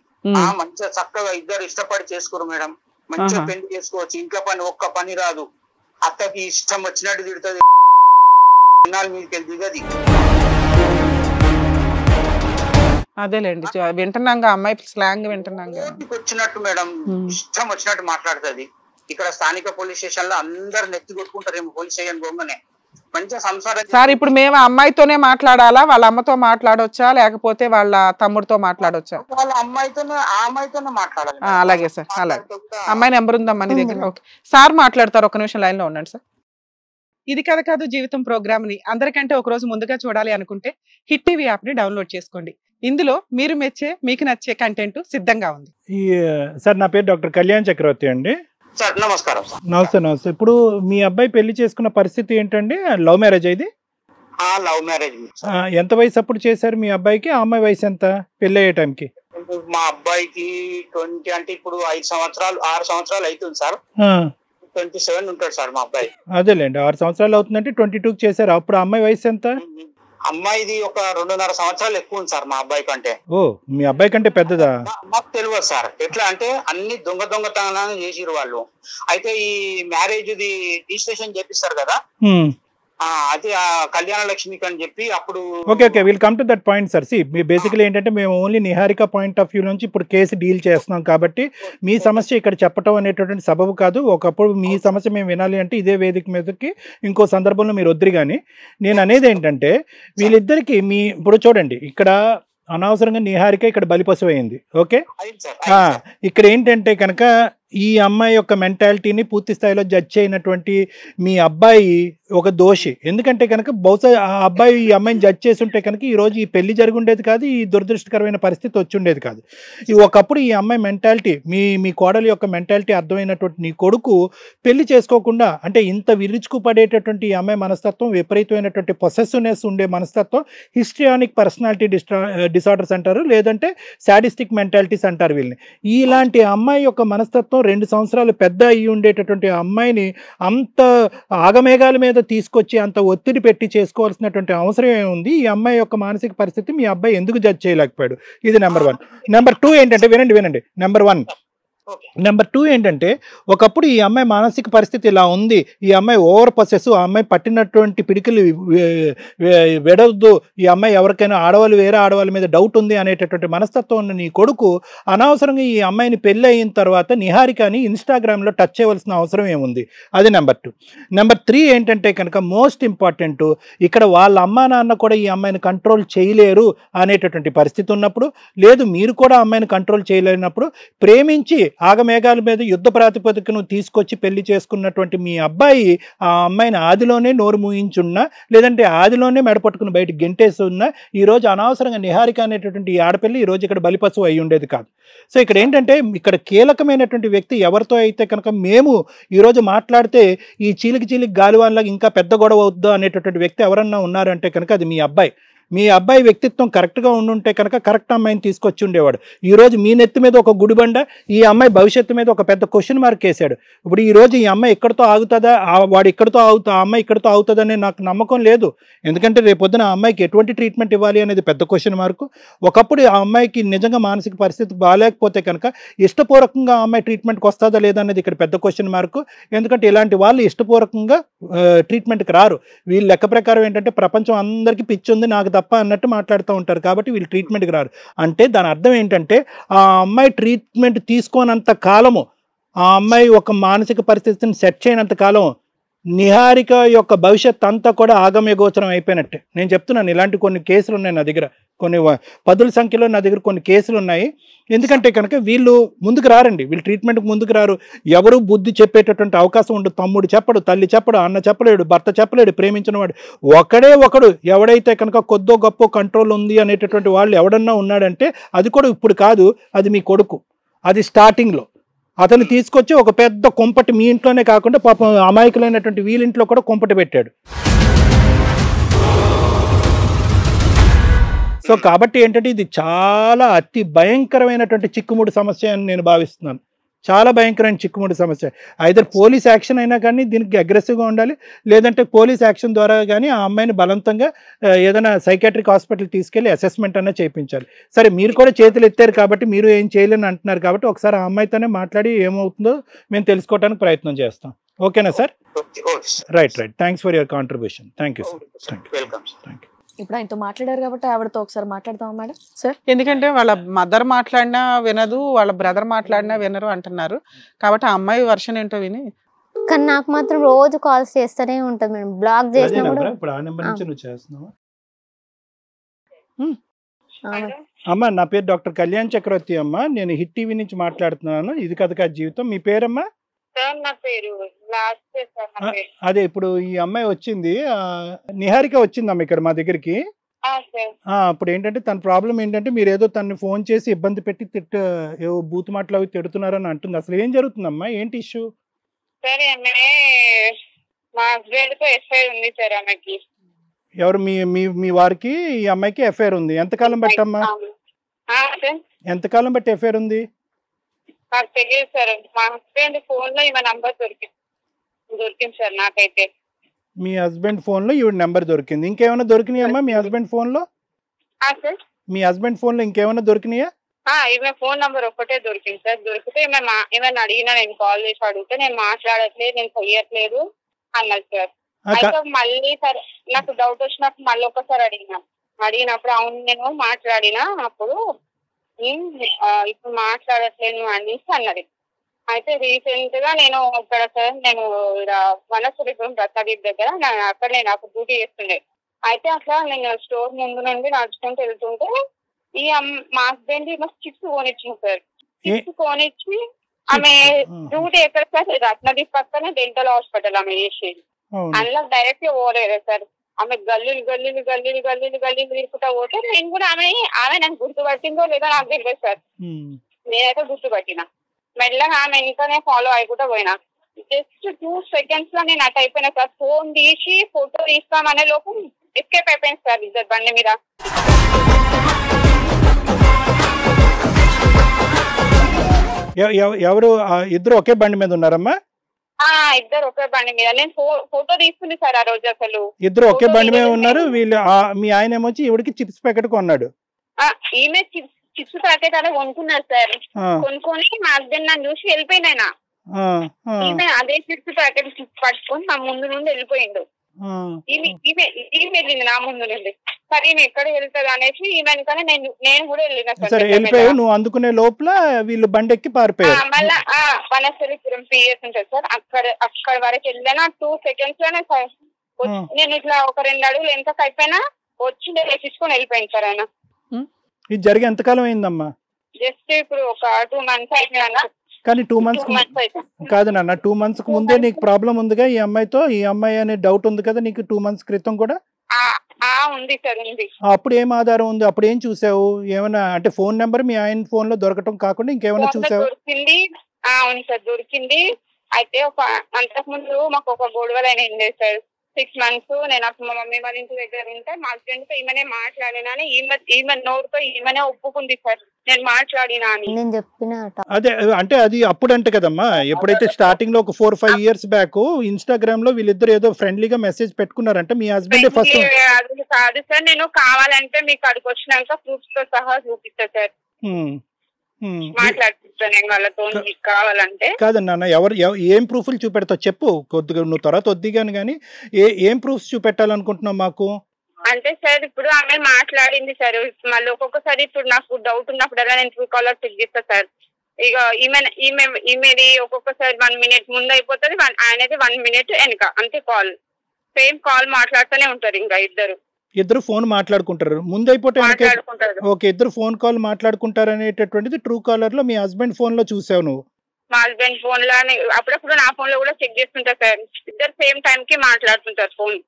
మంచిగా చక్కగా ఇద్దరు ఇష్టపడి చేసుకోరు మేడం. మంచిగా పెళ్లి చేసుకోవచ్చు, ఇంట్లో పని ఒక్క పని రాదు. అత్తకి ఇష్టం వచ్చినట్టు తిడుతుంది, మీదకి దిగది. అదేలేండి, వింటున్నాగా అమ్మాయి స్లాంగ్ వింటున్నాగా. వచ్చినట్టు మేడం ఇష్టం వచ్చినట్టు మాట్లాడుతుంది. ఇక్కడ స్థానిక పోలీస్ స్టేషన్ లో అందరు నెత్తి కొట్టుకుంటారేమో పోలీస్ స్టేషన్ పోగానే. మంచిగా సంసారం. సార్ ఇప్పుడు మేము అమ్మాయితోనే మాట్లాడాలా, వాళ్ళ అమ్మతో మాట్లాడొచ్చా లేకపోతే వాళ్ళ తమ్ముడితో మాట్లాడొచ్చా? వాళ్ళ అమ్మాయితోనే మాట్లాడాలి. అలాగే సార్, అలాగే. అమ్మాయి నెంబర్ ఉందమ్మా నీ దగ్గర? ఓకే సార్ మాట్లాడతారు, ఒక నిమిషం లైన్ లో ఉండండి సార్. ఇది కథ కాదు జీవితం ప్రోగ్రామ్ ని అందరికంటే ఒక రోజు ముందుగా చూడాలి అనుకుంటే హిట్ టీవీ యాప్ ని డౌన్లోడ్ చేసుకోండి. ఇందులో మీరు మెచ్చే మీకు నచ్చే కంటెంట్ సిద్ధంగా ఉంది. సార్ నా పేరు డాక్టర్ కళ్యాణ్ చక్రవర్తి అండి. సార్ నమస్కారం. నమస్తే. ఇప్పుడు మీ అబ్బాయి పెళ్లి చేసుకున్న పరిస్థితి ఏంటండి? లవ్ మ్యారేజ్ ఇది? Love marriage. ఎంత వయసు అప్పుడు చేశారు మీ అబ్బాయికి? ఆ అమ్మాయి వయసు ఎంత పెళ్లి అయ్యే టైంకి? మా అబ్బాయికి 20 అంటే ఇప్పుడు 6 సంవత్సరాలు అవుతుంది సార్. 27 ఉంటాడు సార్ మా అబ్బాయి. అదేలేండి, 6 సంవత్సరాలు అవుతుందంటే 22 చేశారు. అప్పుడు అమ్మాయి వయసు ఎంత? అమ్మాయిది ఒక 2.5 సంవత్సరాలు ఎక్కువ ఉంది సార్ మా అబ్బాయి కంటే. ఓ, మీ అబ్బాయి కంటే పెద్దదా? మాకు తెలియదు సార్. ఎట్లా అంటే అన్ని దొంగతనాలు చేసిరు వాళ్ళు. అయితే ఈ మ్యారేజ్ రిజిస్ట్రేషన్ చేపిస్తారు కదా, అది కళ్యాణ లక్ష్మికి అని చెప్పి అప్పుడు. Okay, will come to that point sir. Basically ఏంటంటే మేము only Niharika point of view నుంచి ఇప్పుడు కేసు డీల్ చేస్తున్నాం కాబట్టి మీ సమస్య ఇక్కడ చెప్పడం అనేటటువంటి సబబు కాదు. ఒకప్పుడు మీ సమస్య మేము వినాలి అంటే ఇదే వేదిక మీదకి ఇంకో సందర్భంలో మీరు వద్దురు. కానీ నేను అనేది ఏంటంటే వీళ్ళిద్దరికి ఇప్పుడు చూడండి, ఇక్కడ అనవసరంగా నిహారిక ఇక్కడ బలిపశువు అయింది. ఓకే, ఇక్కడ ఏంటంటే కనుక ఈ అమ్మాయి యొక్క మెంటాలిటీని పూర్తి స్థాయిలో జడ్జ్ అయినటువంటి మీ అబ్బాయి ఒక దోషి. ఎందుకంటే కనుక బహుశా ఆ అబ్బాయి ఈ అమ్మాయిని జడ్జ్ చేసి ఉంటే కనుక ఈరోజు ఈ పెళ్లి జరిగి ఉండేది కాదు, ఈ దురదృష్టకరమైన పరిస్థితి వచ్చి ఉండేది కాదు. ఒకప్పుడు ఈ అమ్మాయి మెంటాలిటీ, మీ కోడలి యొక్క మెంటాలిటీ అర్థమైనటువంటి నీ కొడుకు పెళ్లి చేసుకోకుండా, అంటే ఇంత విరుచుకు పడేటటువంటి ఈ అమ్మాయి మనస్తత్వం, విపరీతమైనటువంటి పొసెసివ్నెస్ ఉండే మనస్తత్వం, హిస్ట్రియానిక్ పర్సనాలిటీ డిసార్డర్స్ అంటారు, లేదంటే సాడిస్టిక్ మెంటాలిటీస్ అంటారు వీళ్ళని. ఇలాంటి అమ్మాయి యొక్క మనస్తత్వం 2 సంవత్సరాలు పెద్ద అయ్యి ఉండేటటువంటి అమ్మాయిని అంత ఆగమేఘాల మీద తీసుకొచ్చి అంత ఒత్తిడి పెట్టి చేసుకోవాల్సినటువంటి అవసరం ఏముంది? ఈ అమ్మాయి యొక్క మానసిక పరిస్థితి మీ అబ్బాయి ఎందుకు జడ్జ్ చేయలేకపోయాడు? ఇది నెంబర్ 1. నెంబర్ 2 ఏంటంటే వినండి. నెంబర్ 1. నెంబర్ 2 ఏంటంటే ఒకప్పుడు ఈ అమ్మాయి మానసిక పరిస్థితి ఇలా ఉంది, ఈ అమ్మాయి ఓవర్ పొసెస్, ఆ అమ్మాయి పట్టినటువంటి పిడికిలు వెడవద్దు, ఈ అమ్మాయి ఎవరికైనా వేరే ఆడవాళ్ళ మీద డౌట్ ఉంది అనేటటువంటి మనస్తత్వం ఉన్న నీ కొడుకు అనవసరంగా ఈ అమ్మాయిని పెళ్ళి అయిన తర్వాత నిహారికని ఇన్స్టాగ్రామ్లో టచ్ చేయవలసిన అవసరం ఏముంది? అది నెంబర్ 2. నెంబర్ 3 ఏంటంటే కనుక మోస్ట్ ఇంపార్టెంట్, ఇక్కడ వాళ్ళ అమ్మా నాన్న కూడా ఈ అమ్మాయిని కంట్రోల్ చేయలేరు అనేటటువంటి పరిస్థితి ఉన్నప్పుడు, లేదు మీరు కూడా అమ్మాయిని కంట్రోల్ చేయలేనప్పుడు, ప్రేమించి ఆగమేఘాల మీద యుద్ధ ప్రాతిపదికను తీసుకొచ్చి పెళ్లి చేసుకున్నటువంటి మీ అబ్బాయి ఆ అమ్మాయిని ఆదిలోనే నోరు మూయించున్నా, లేదంటే ఆదిలోనే మెడపట్టుకుని బయట గెంటేసి ఉన్నా, ఈరోజు అనవసరంగా నిహారిక అనేటటువంటి ఈ ఆడపిల్లి ఈరోజు ఇక్కడ బలిపశువు అయి ఉండేది కాదు. సో ఇక్కడ ఏంటంటే ఇక్కడ కీలకమైనటువంటి వ్యక్తి ఎవరితో అయితే కనుక మేము ఈరోజు మాట్లాడితే ఈ చీలికి గాలివాన్లాగా ఇంకా పెద్ద గొడవ అవుద్దు అనేటటువంటి వ్యక్తి ఎవరన్నా ఉన్నారంటే కనుక అది మీ అబ్బాయి. మీ అబ్బాయి వ్యక్తిత్వం కరెక్ట్గా ఉండుంటే కనుక కరెక్ట్ అమ్మాయిని తీసుకొచ్చి ఉండేవాడు. ఈరోజు మీ నెత్తి మీద ఒక గుడిబండ, ఈ అమ్మాయి భవిష్యత్తు మీద ఒక పెద్ద క్వశ్చన్ మార్క్ వేశాడు. ఇప్పుడు ఈరోజు ఈ అమ్మాయి ఎక్కడితో ఆగుతుందా, వాడు ఇక్కడితో ఆ అమ్మాయి ఇక్కడితో ఆగుతుందనే నాకు నమ్మకం లేదు. ఎందుకంటే రేపొద్దున ఆ అమ్మాయికి ఎటువంటి ట్రీట్మెంట్ ఇవ్వాలి అనేది పెద్ద క్వశ్చన్ మార్కు. ఒకప్పుడు ఆ అమ్మాయికి నిజంగా మానసిక పరిస్థితి బాగాలేకపోతే కనుక ఇష్టపూర్వకంగా ఆ అమ్మాయి ట్రీట్మెంట్కి వస్తుందా లేదా అనేది ఇక్కడ పెద్ద క్వశ్చన్ మార్కు. ఎందుకంటే ఇలాంటి వాళ్ళు ఇష్టపూర్వకంగా ట్రీట్మెంట్కి రారు. వీళ్ళ లెక్క ప్రకారం ఏంటంటే ప్రపంచం అందరికీ పిచ్చి ఉంది నాకు తప్ప అన్నట్టు మాట్లాడుతూ ఉంటారు. కాబట్టి వీళ్ళు ట్రీట్మెంట్కి రారు. అంటే దాని అర్థం ఏంటంటే ఆ అమ్మాయి ట్రీట్మెంట్ తీసుకోనంత కాలము, ఆ అమ్మాయి ఒక మానసిక పరిస్థితిని సెట్ చేయనంత కాలం నిహారిక యొక్క భవిష్యత్ అంతా కూడా ఆగమ్య గోచరం అయిపోయినట్టే. నేను చెప్తున్నాను, ఇలాంటి కొన్ని కేసులు ఉన్నాయి నా దగ్గర, కొన్ని పదుల సంఖ్యలో నా దగ్గర కొన్ని కేసులు ఉన్నాయి. ఎందుకంటే కనుక వీళ్ళు ముందుకు రారండి, వీళ్ళు ట్రీట్మెంట్కి ముందుకు రారు. ఎవరు బుద్ధి చెప్పేటటువంటి అవకాశం ఉండదు. తమ్ముడు చెప్పడు, తల్లి చెప్పడు, అన్న చెప్పలేడు, భర్త చెప్పలేడు, ప్రేమించిన వాడు ఒకడే ఒకడు ఎవడైతే కనుక కొద్దో గొప్ప కంట్రోల్ ఉంది అనేటటువంటి వాళ్ళు ఎవడన్నా ఉన్నాడంటే అది కూడా ఇప్పుడు కాదు, అది మీ కొడుకు. అది స్టార్టింగ్లో అతను తీసుకొచ్చి ఒక పెద్ద కొంపటి మీ ఇంట్లోనే కాకుండా పాపం అమాయకులైనటువంటి వీళ్ళింట్లో కూడా కొంపటి పెట్టాడు. సో కాబట్టి ఏంటంటే ఇది చాలా అతి భయంకరమైనటువంటి చిక్కుముడి సమస్య అని నేను భావిస్తున్నాను. చాలా భయంకరమైన చిక్కుముడి సమస్య. ఐదర్ పోలీస్ యాక్షన్ అయినా కానీ దీనికి అగ్రెసివ్గా ఉండాలి, లేదంటే పోలీస్ యాక్షన్ ద్వారా కానీ ఆ అమ్మాయిని బలవంతంగా ఏదైనా సైకాట్రిక్ హాస్పిటల్ తీసుకెళ్ళి అసెస్మెంట్ అన్నా చేయించాలి. సరే మీరు కూడా చేతులు ఎత్తారు కాబట్టి మీరు ఏం చేయలేని అంటున్నారు కాబట్టి ఒకసారి ఆ అమ్మాయితోనే మాట్లాడి ఏమవుతుందో మేము తెలుసుకోవడానికి ప్రయత్నం చేస్తాం. ఓకేనా sir? Right. Thanks for your contribution. Thank you sir. Welcome. Thank you. ఇప్పుడు ఆయనతో మాట్లాడారు కాబట్టి ఆవిడతో ఒకసారి మాట్లాడదాం మేడం. సార్, ఎందుకంటే వాళ్ళ మదర్ మాట్లాడినా వినదు, వాళ్ళ బ్రదర్ మాట్లాడినా వినరు అంటున్నారు. కాబట్టి ఆ అమ్మాయి వర్షన్ ఏంటో విని. కానీ నాకు మాత్రం రోజు కాల్స్ చేస్తూనే ఉంటుంది మేడం. బ్లాక్ చేసినా కూడా. ఇప్పుడు ఆ నెంబర్ నుంచి నువ్వు చేస్తున్నావా? ఆ, అమ్మ నా పేరు డాక్టర్ కళ్యాణ్ చక్రవర్తి అమ్మ, నేను హిట్ టీవీ నుంచి మాట్లాడుతున్నాను. ఇది కథ కాదు జీవితం. మీ పేరమ్మా? సార్ నా పేరు లాస్ట్ సార్ నా పేరు. అదే ఇప్పుడు ఈ అమ్మాయి వచ్చింది, నిహారిక వచ్చిందమ్మ ఇక్కడ మా దగ్గరికి. సార్ ఇప్పుడు ఏంటంటే తన ప్రాబ్లం ఏంటంటే మీరు ఏదో తనని ఫోన్ చేసి ఇబ్బంది పెట్టి ఏవో బూత్ మాటలు అవి తిడుతున్నారని అంటుంది. అసలు ఏం జరుగుతుందమ్మా, ఏంటి ఇష్యూ? సార్ ఆమె మా హస్బెండ్ తో ఎఫ్ఐఆర్ ఉంది సార్ ఆమెకి. ఎవరు? మీ మీ మీ వారికి ఈ అమ్మాయికి ఎఫ్ఐఆర్ ఉంది. ఎంతకాలం బట్టమ్మా? సార్ ఎంతకాలం బట్టి ఎఫ్ఐఆర్ ఉంది? నాకు తెలియదు సార్. మా హస్బెండ్ ఫోన్ లో ఈమె నంబర్ దొరికింది సార్ నాకైతే. మీ హస్బెండ్ ఫోన్ లో ఈవిడ నెంబర్ దొరికింది. ఇంకేమైనా దొరికినాయా అమ్మా మీ హస్బెండ్ ఫోన్ లో? సార్ మీ హస్బెండ్ ఫోన్ లో ఇంకేమైనా దొరికినాయా? ఈమె ఫోన్ నంబర్ ఒక్కటే దొరికింది సార్. దొరికితే ఏమైనా అడిగినా నేను కాల్ చేసి అడిగితే నేను మాట్లాడట్లేదు, నేను చెయ్యట్లేదు అన్నది సార్. అయితే మళ్ళీ సరే నాకు డౌట్ వచ్చినప్పుడు మళ్ళీ ఒకసారి అడిగినప్పుడు అవును నేను మాట్లాడినా, అప్పుడు ఇప్పుడు మాట్లాడట్లేను అనేసి అన్నది. అయితే రీసెంట్ గా నేను ఇక్కడ సార్ నేను వనస్థలిపురం రత్నాదీప్ దగ్గర అక్కడ నేను అప్పుడు డ్యూటీ చేస్తుండే. అయితే అట్లా నేను స్టోర్ ముందు నుండి నడుచుకుంటూ వెళ్తుంటే మా హస్బెండ్ చిప్స్ కొనిచ్చింది సార్. చిప్స్ కొనిచ్చి ఆమె డ్యూటీ ఎక్కడ సార్ రత్నాదీప్ పక్కన డెంటల్ హాస్పిటల్ ఆమె చేసేది. అందులో డైరెక్ట్ గా పోలేదు సార్. ఆమె గల్లీలు తిరుగుతా పోతే నేను కూడా ఆమె నాకు గుర్తుపట్టిందో లేదో నాకు తెలియదు సార్. నేనైతే గుర్తుపట్టినా. మెల్లగా ఆమె ఇంకానే ఫాలో అయిపోతా పోయినా. జస్ట్ 2 seconds లో నేను అటు అయిపోయినా సార్. ఫోన్ తీసి ఫోటో తీస్తామనే లోపు ఎస్కేప్ అయిపోయింది సార్ ఇద్దరు బండి మీద. ఎవరు? ఇద్దరు ఒకే బండి మీద ఉన్నారమ్మా? ఇద్దరు ఒకే బండి మీద. నేను ఫోటో తీసుకుంది సార్ ఆ రోజు. అసలు ఇద్దరు ఒకే బండి మీద ఉన్నారు. వీళ్ళు మీ ఆయన ఏమొచ్చి ఇవిడికి చిప్స్ ప్యాకెట్ కొన్నాడు. ఈమె చిప్స్ ప్యాకెట్ అలా కొనుక్కున్నారు సార్. కొనుక్కొని మా హస్బెండ్ నన్ను చూసి వెళ్ళిపోయినా. ఈమె అదే చిప్స్ ప్యాకెట్ పట్టుకొని నా ముందు నుండి వెళ్ళిపోయిండు. ఈమె వెళ్ళింది నా ముందు నుండి. సరే ఈమె ఎక్కడ వెళ్తుంది అనేసి ఈమె నేను కూడా వెళ్ళిన సార్. నువ్వు అందుకునే లోపల వీళ్ళు బండి ఎక్కి పారిపోయారు. మళ్ళా వనస్థలిపురం పిఎస్ ఉంటుంది సార్. అక్కడ వరకు వెళ్ళినా 2 seconds లోనే నేను ఇట్లా ఒక 2 అడుగులు ఎంత అయిపోయినా వచ్చి తీసుకొని వెళ్ళిపోయింది సార్ ఆయన. ఇది జరిగి ఎంతకాలం అయిందమ్మా? జస్ట్ ఇప్పుడు ఒక 2 months అయిపోయినా. కానీ 2 months కాదు నాన్న, 2 months ముందే నీకు ప్రాబ్లం ఉందిగా ఈ అమ్మాయితో. ఈ అమ్మాయి అనే డౌట్ ఉంది కదా నీకు 2 months క్రితం కూడా? ఉంది సార్ ఉంది. అప్పుడు ఏం ఆధారం ఉంది? అప్పుడు ఏం చూసావు? ఏమైనా అంటే ఫోన్ నెంబర్ మీ ఆయన ఫోన్ లో దొరకటం కాకుండా ఇంకేమైనా చూసావు? దొరికింది. అవును సార్ దొరికింది. అయితే అంతకు ముందు మాకు ఒక గొడవలు అయినా సార్. 6 months నేను అప్పుడు మా మమ్మీ వాళ్ళ ఇంటి దగ్గర ఉంటే మా హస్బెండ్ తో ఈమెనే మాట్లాడినాని ఈమె నోరుతో ఈమెనే ఒప్పుకుంది సార్ నేను మాట్లాడినా అని. నేను చెప్పిన అదే అంటే అది అప్పుడు అంటే కదమ్మా, ఎప్పుడైతే స్టార్టింగ్ లో ఒక 4-5 years బ్యాక్ ఇన్స్టాగ్రామ్ లో వీళ్ళిద్దరు ఏదో ఫ్రెండ్లీగా మెసేజ్ పెట్టుకున్నారంటే మీ హస్బెండ్ ఫస్ట్. అది కాదు సార్, నేను కావాలంటే మీకు అక్కడికి వచ్చినాక ప్రూఫ్స్ తో సహా చూపిస్తా సార్, మాట్లాడిపిస్తా నేను వాళ్ళతో కావాలంటే. కాదన్నా ఎవరు ఏం ప్రూఫ్లు చూపెడతావు చెప్పు, కొద్దిగా నువ్వు తర్వాత వద్దిగాను కానీ ఏం ప్రూఫ్స్ చూపెట్టాలనుకుంటున్నావు మాకు? అంటే సార్ ఇప్పుడు ఆమె మాట్లాడింది సార్, మళ్ళీ ఒక్కొక్కసారి ఇప్పుడు నాకు డౌట్ ఉన్నప్పుడల్లా నేను ట్రూ కాలర్ చెక్ చేస్తా సార్. ఇక ఈమెది ఒక్కొక్కసారి 1 minute ముందు అయిపోతుంది, ఆయనది 1 minute వెనక, అంతే. సేమ్ కాల్ మాట్లాడుతూనే ఉంటారు ఇంకా ఇద్దరు ఫోన్ మాట్లాడుకుంటారు ముందు అయిపోతే. ఓకే, ఇద్దరు ఫోన్ కాల్ మాట్లాడుకుంటారు అనేటటువంటిది ట్రూ కాలర్ లో మీ హస్బెండ్ ఫోన్ లో చూసావు నువ్వు? మా హస్బెండ్ ఫోన్ లో అప్పుడప్పుడు నా ఫోన్ లో కూడా చెక్ చేస్తుంటా సార్, ఇద్దరు సేమ్ టైం కి మాట్లాడుతుంటారు ఫోన్.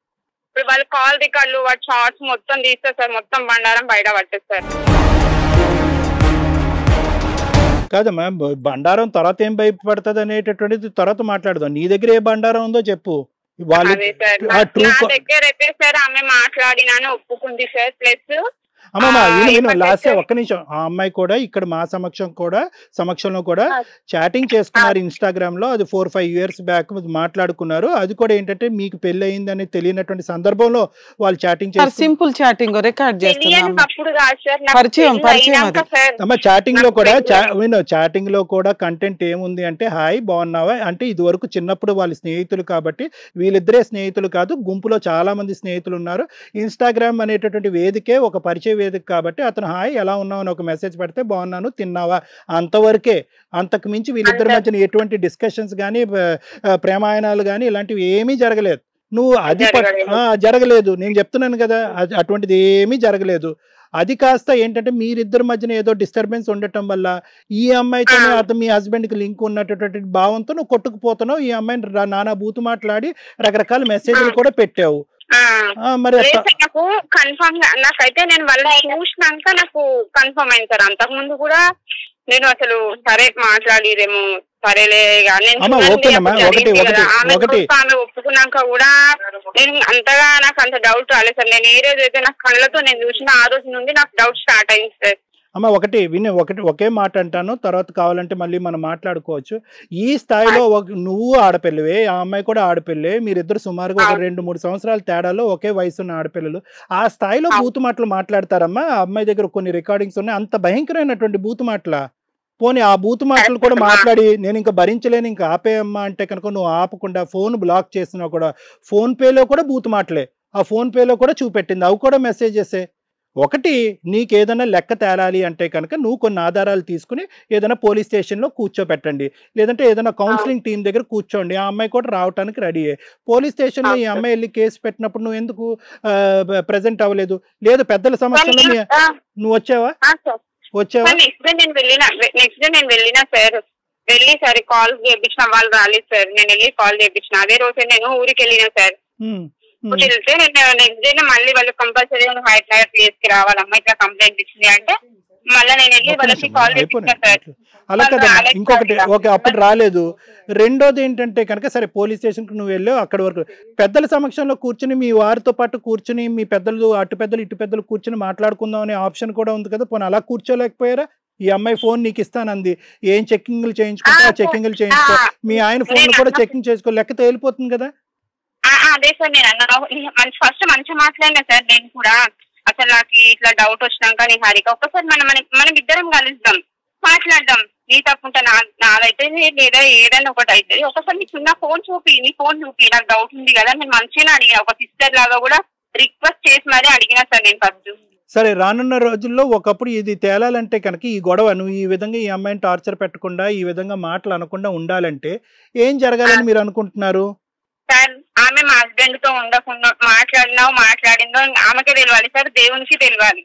ఇప్పుడు వాళ్ళు కాల్ రికార్డులు వాటి షార్ట్స్ మొత్తం తీస్తారు సార్, మొత్తం బండారం బయట పట్టేస్తారు. కాదమ్మా, బండారం తర్వాత ఏం భయపడుతుంది అనేటటువంటిది తర్వాత మాట్లాడదాం. నీ దగ్గర ఏ బండారం ఉందో చెప్పు. నా దగ్గర అయితే సార్ ఆమె మాట్లాడినాను ఒప్పుకుంది సార్. ప్లస్ అమ్మమ్మ లాస్ట్ ఒక్క నిమిషం, ఆ అమ్మాయి కూడా ఇక్కడ మా సమక్షంలో కూడా చాటింగ్ చేసుకున్నారు ఇన్స్టాగ్రామ్ లో. అది 4-5 years బ్యాక్ మాట్లాడుకున్నారు. అది కూడా ఏంటంటే మీకు పెళ్లి అయిందని తెలియనటువంటి సందర్భంలో వాళ్ళు చాటింగ్ చేస్తారు. సింపుల్ చాటింగ్ రికార్డ్ చేస్తున్నారు. చాటింగ్ లో కూడా కంటెంట్ ఏముంది అంటే హాయ్ బాగున్నావా అంటే ఇది వరకు చిన్నప్పుడు వాళ్ళు స్నేహితులు కాబట్టి, వీళ్ళిద్దరే స్నేహితులు కాదు, గుంపులో చాలా మంది స్నేహితులు ఉన్నారు. ఇన్స్టాగ్రామ్ అనేటటువంటి వేదికే ఒక పరిచయ వేదిక కాబట్టి అతను హాయ్ ఎలా ఉన్నావు అని ఒక మెసేజ్ పెడితే బాగున్నాను తిన్నావా అంతవరకే. అంతకు మించి వీళ్ళిద్దరి మధ్యన ఎటువంటి డిస్కషన్స్ కానీ ప్రేమాయణాలు కానీ ఇలాంటివి ఏమీ జరగలేదు. నువ్వు అది జరగలేదు, నేను చెప్తున్నాను కదా, అటువంటిది ఏమీ జరగలేదు. అది కాస్త ఏంటంటే మీరిద్దరి మధ్యన ఏదో డిస్టర్బెన్స్ ఉండటం వల్ల ఈ అమ్మాయితోనే అతను మీ హస్బెండ్కి లింక్ ఉన్నటువంటి భావంతో నువ్వు కొట్టుకుపోతున్నావు. ఈ అమ్మాయిని నానా బూతు మాట్లాడి రకరకాల మెసేజ్లు కూడా పెట్టావు. మరి నాకు కన్ఫర్మ్ నాకైతే నేను వాళ్ళని చూసినాక నాకు కన్ఫర్మ్ అయింది సార్. అంతకు ముందు కూడా నేను అసలు సరే మాట్లాడిదేమో సరేలే ఆమె ఒప్పుకున్నాక కూడా నేను అంతగా నాకు అంత డౌట్ రాలేదు సార్. నేను ఏ రోజు అయితే నాకు కళ్ళతో నేను చూసిన ఆ రోజు నుండి నాకు డౌట్ స్టార్ట్ అయింది సార్. అమ్మ ఒకే మాట అంటాను, తర్వాత కావాలంటే మళ్ళీ మనం మాట్లాడుకోవచ్చు. ఈ స్థాయిలో నువ్వు ఆడపిల్లవే, ఆ అమ్మాయి కూడా ఆడపిల్లే, మీరిద్దరు సుమారుగా ఒక 2-3 సంవత్సరాల తేడాలో ఒకే వయసు ఉన్న ఆడపిల్లలు. ఆ స్థాయిలో బూతు మాటలు మాట్లాడతారమ్మా. ఆ అమ్మాయి దగ్గర కొన్ని రికార్డింగ్స్ ఉన్నాయి, అంత భయంకరమైనటువంటి బూతు మాటల. పోనీ ఆ బూతు మాటలు కూడా మాట్లాడి నేను ఇంకా భరించలేను ఇంకా ఆపేయమ్మా అంటే కనుక నువ్వు ఆపకుండా ఫోన్ బ్లాక్ చేసినా కూడా ఫోన్ పేలో కూడా బూతు మాటలే, ఆ ఫోన్ పేలో కూడా చూపెట్టింది, అవి కూడా మెసేజెసే. ఒకటి నీకు ఏదైనా లెక్క తేలాలి అంటే కనుక నువ్వు కొన్ని ఆధారాలు తీసుకుని ఏదైనా పోలీస్ స్టేషన్లో కూర్చోబెట్టండి, లేదంటే ఏదైనా కౌన్సిలింగ్ టీం దగ్గర కూర్చోండి. ఆ అమ్మాయి కూడా రావడానికి రెడీ అయ్యే. పోలీస్ స్టేషన్లో ఈ అమ్మాయి వెళ్ళి కేసు పెట్టినప్పుడు నువ్వు ఎందుకు ప్రెజెంట్ అవ్వలేదు? లేదు పెద్దల సమక్షంలో నువ్వు వచ్చావా? నెక్స్ట్ డే నేను వెళ్ళినా సార్, వెళ్ళి సరే కాల్ చేయించిన వాళ్ళు రాలేదు సార్, నేను వెళ్ళి కాల్ చేయించిన. అదే రోజే నేను ఊరికి వెళ్ళినా సార్. వెళ్తే నేను నెక్స్ట్ డే మళ్ళీ వాళ్ళు కంపల్సరీ హైట్ నగర్ ప్లేస్ కి రావాలమ్మా ఇట్లా కంప్లైంట్ ఇచ్చింది అంటే మళ్ళీ నేను వెళ్ళి వాళ్ళకి కాల్ చేయించిన సార్. అలా కదా. ఇంకొకటి ఓకే అప్పుడు రాలేదు. రెండోది ఏంటంటే కనుక సరే పోలీస్ స్టేషన్కి నువ్వు వెళ్ళావు, అక్కడి వరకు పెద్దల సమక్షంలో కూర్చుని మీ వారితో పాటు కూర్చుని మీ పెద్దలు అటు పెద్దలు ఇటు పెద్దలు కూర్చుని మాట్లాడుకుందాం అనే ఆప్షన్ కూడా ఉంది కదా. పోనీ అలా కూర్చోలేకపోయారా? ఈ అమ్మాయి ఫోన్ నీకు ఇస్తానంది, ఏం చెక్కింగ్లు చేయించుకుంటా చెక్కింగ్లు చేయించుకో, మీ ఆయన ఫోన్ కూడా చెక్కింగ్ చేసుకో, లెక్క తేలిపోతుంది కదా. అదే సార్ నేను అన్నా ఫస్ట్ మంచిగా మాట్లాడినా సార్. నేను కూడా అసలు నాకు ఇట్లా డౌట్ వచ్చినాక నేను హారిక ఒక్కసారి మనం ఇద్దరం కలుద్దాం మాట్లాడదాం, నీ తప్పుంటా నాదైతే లేదా ఏదైనా ఒకటి అవుతుంది, ఒకసారి నీకు నా ఫోన్ చూపి నాకు డౌట్ ఉంది కదా. నేను మంచిగానే అడిగిన, ఒక సిస్టర్ లాగా కూడా రిక్వెస్ట్ చేసి మరీ అడిగినా సార్ నేను ఫస్ట్. సరే రానున్న రోజుల్లో ఒకప్పుడు ఇది తేలాలంటే కనుక ఈ గొడవ నువ్వు ఈ విధంగా ఈ అమ్మాయిని టార్చర్ పెట్టకుండా ఈ విధంగా మాటలు అనకుండా ఉండాలంటే ఏం జరగాలని మీరు అనుకుంటున్నారు? సార్ ఆమె మా హస్బెండ్ తో ఉండకుండా మాట్లాడిందో ఆమెకే తెలియాలి సార్, దేవునికి తెలియాలి.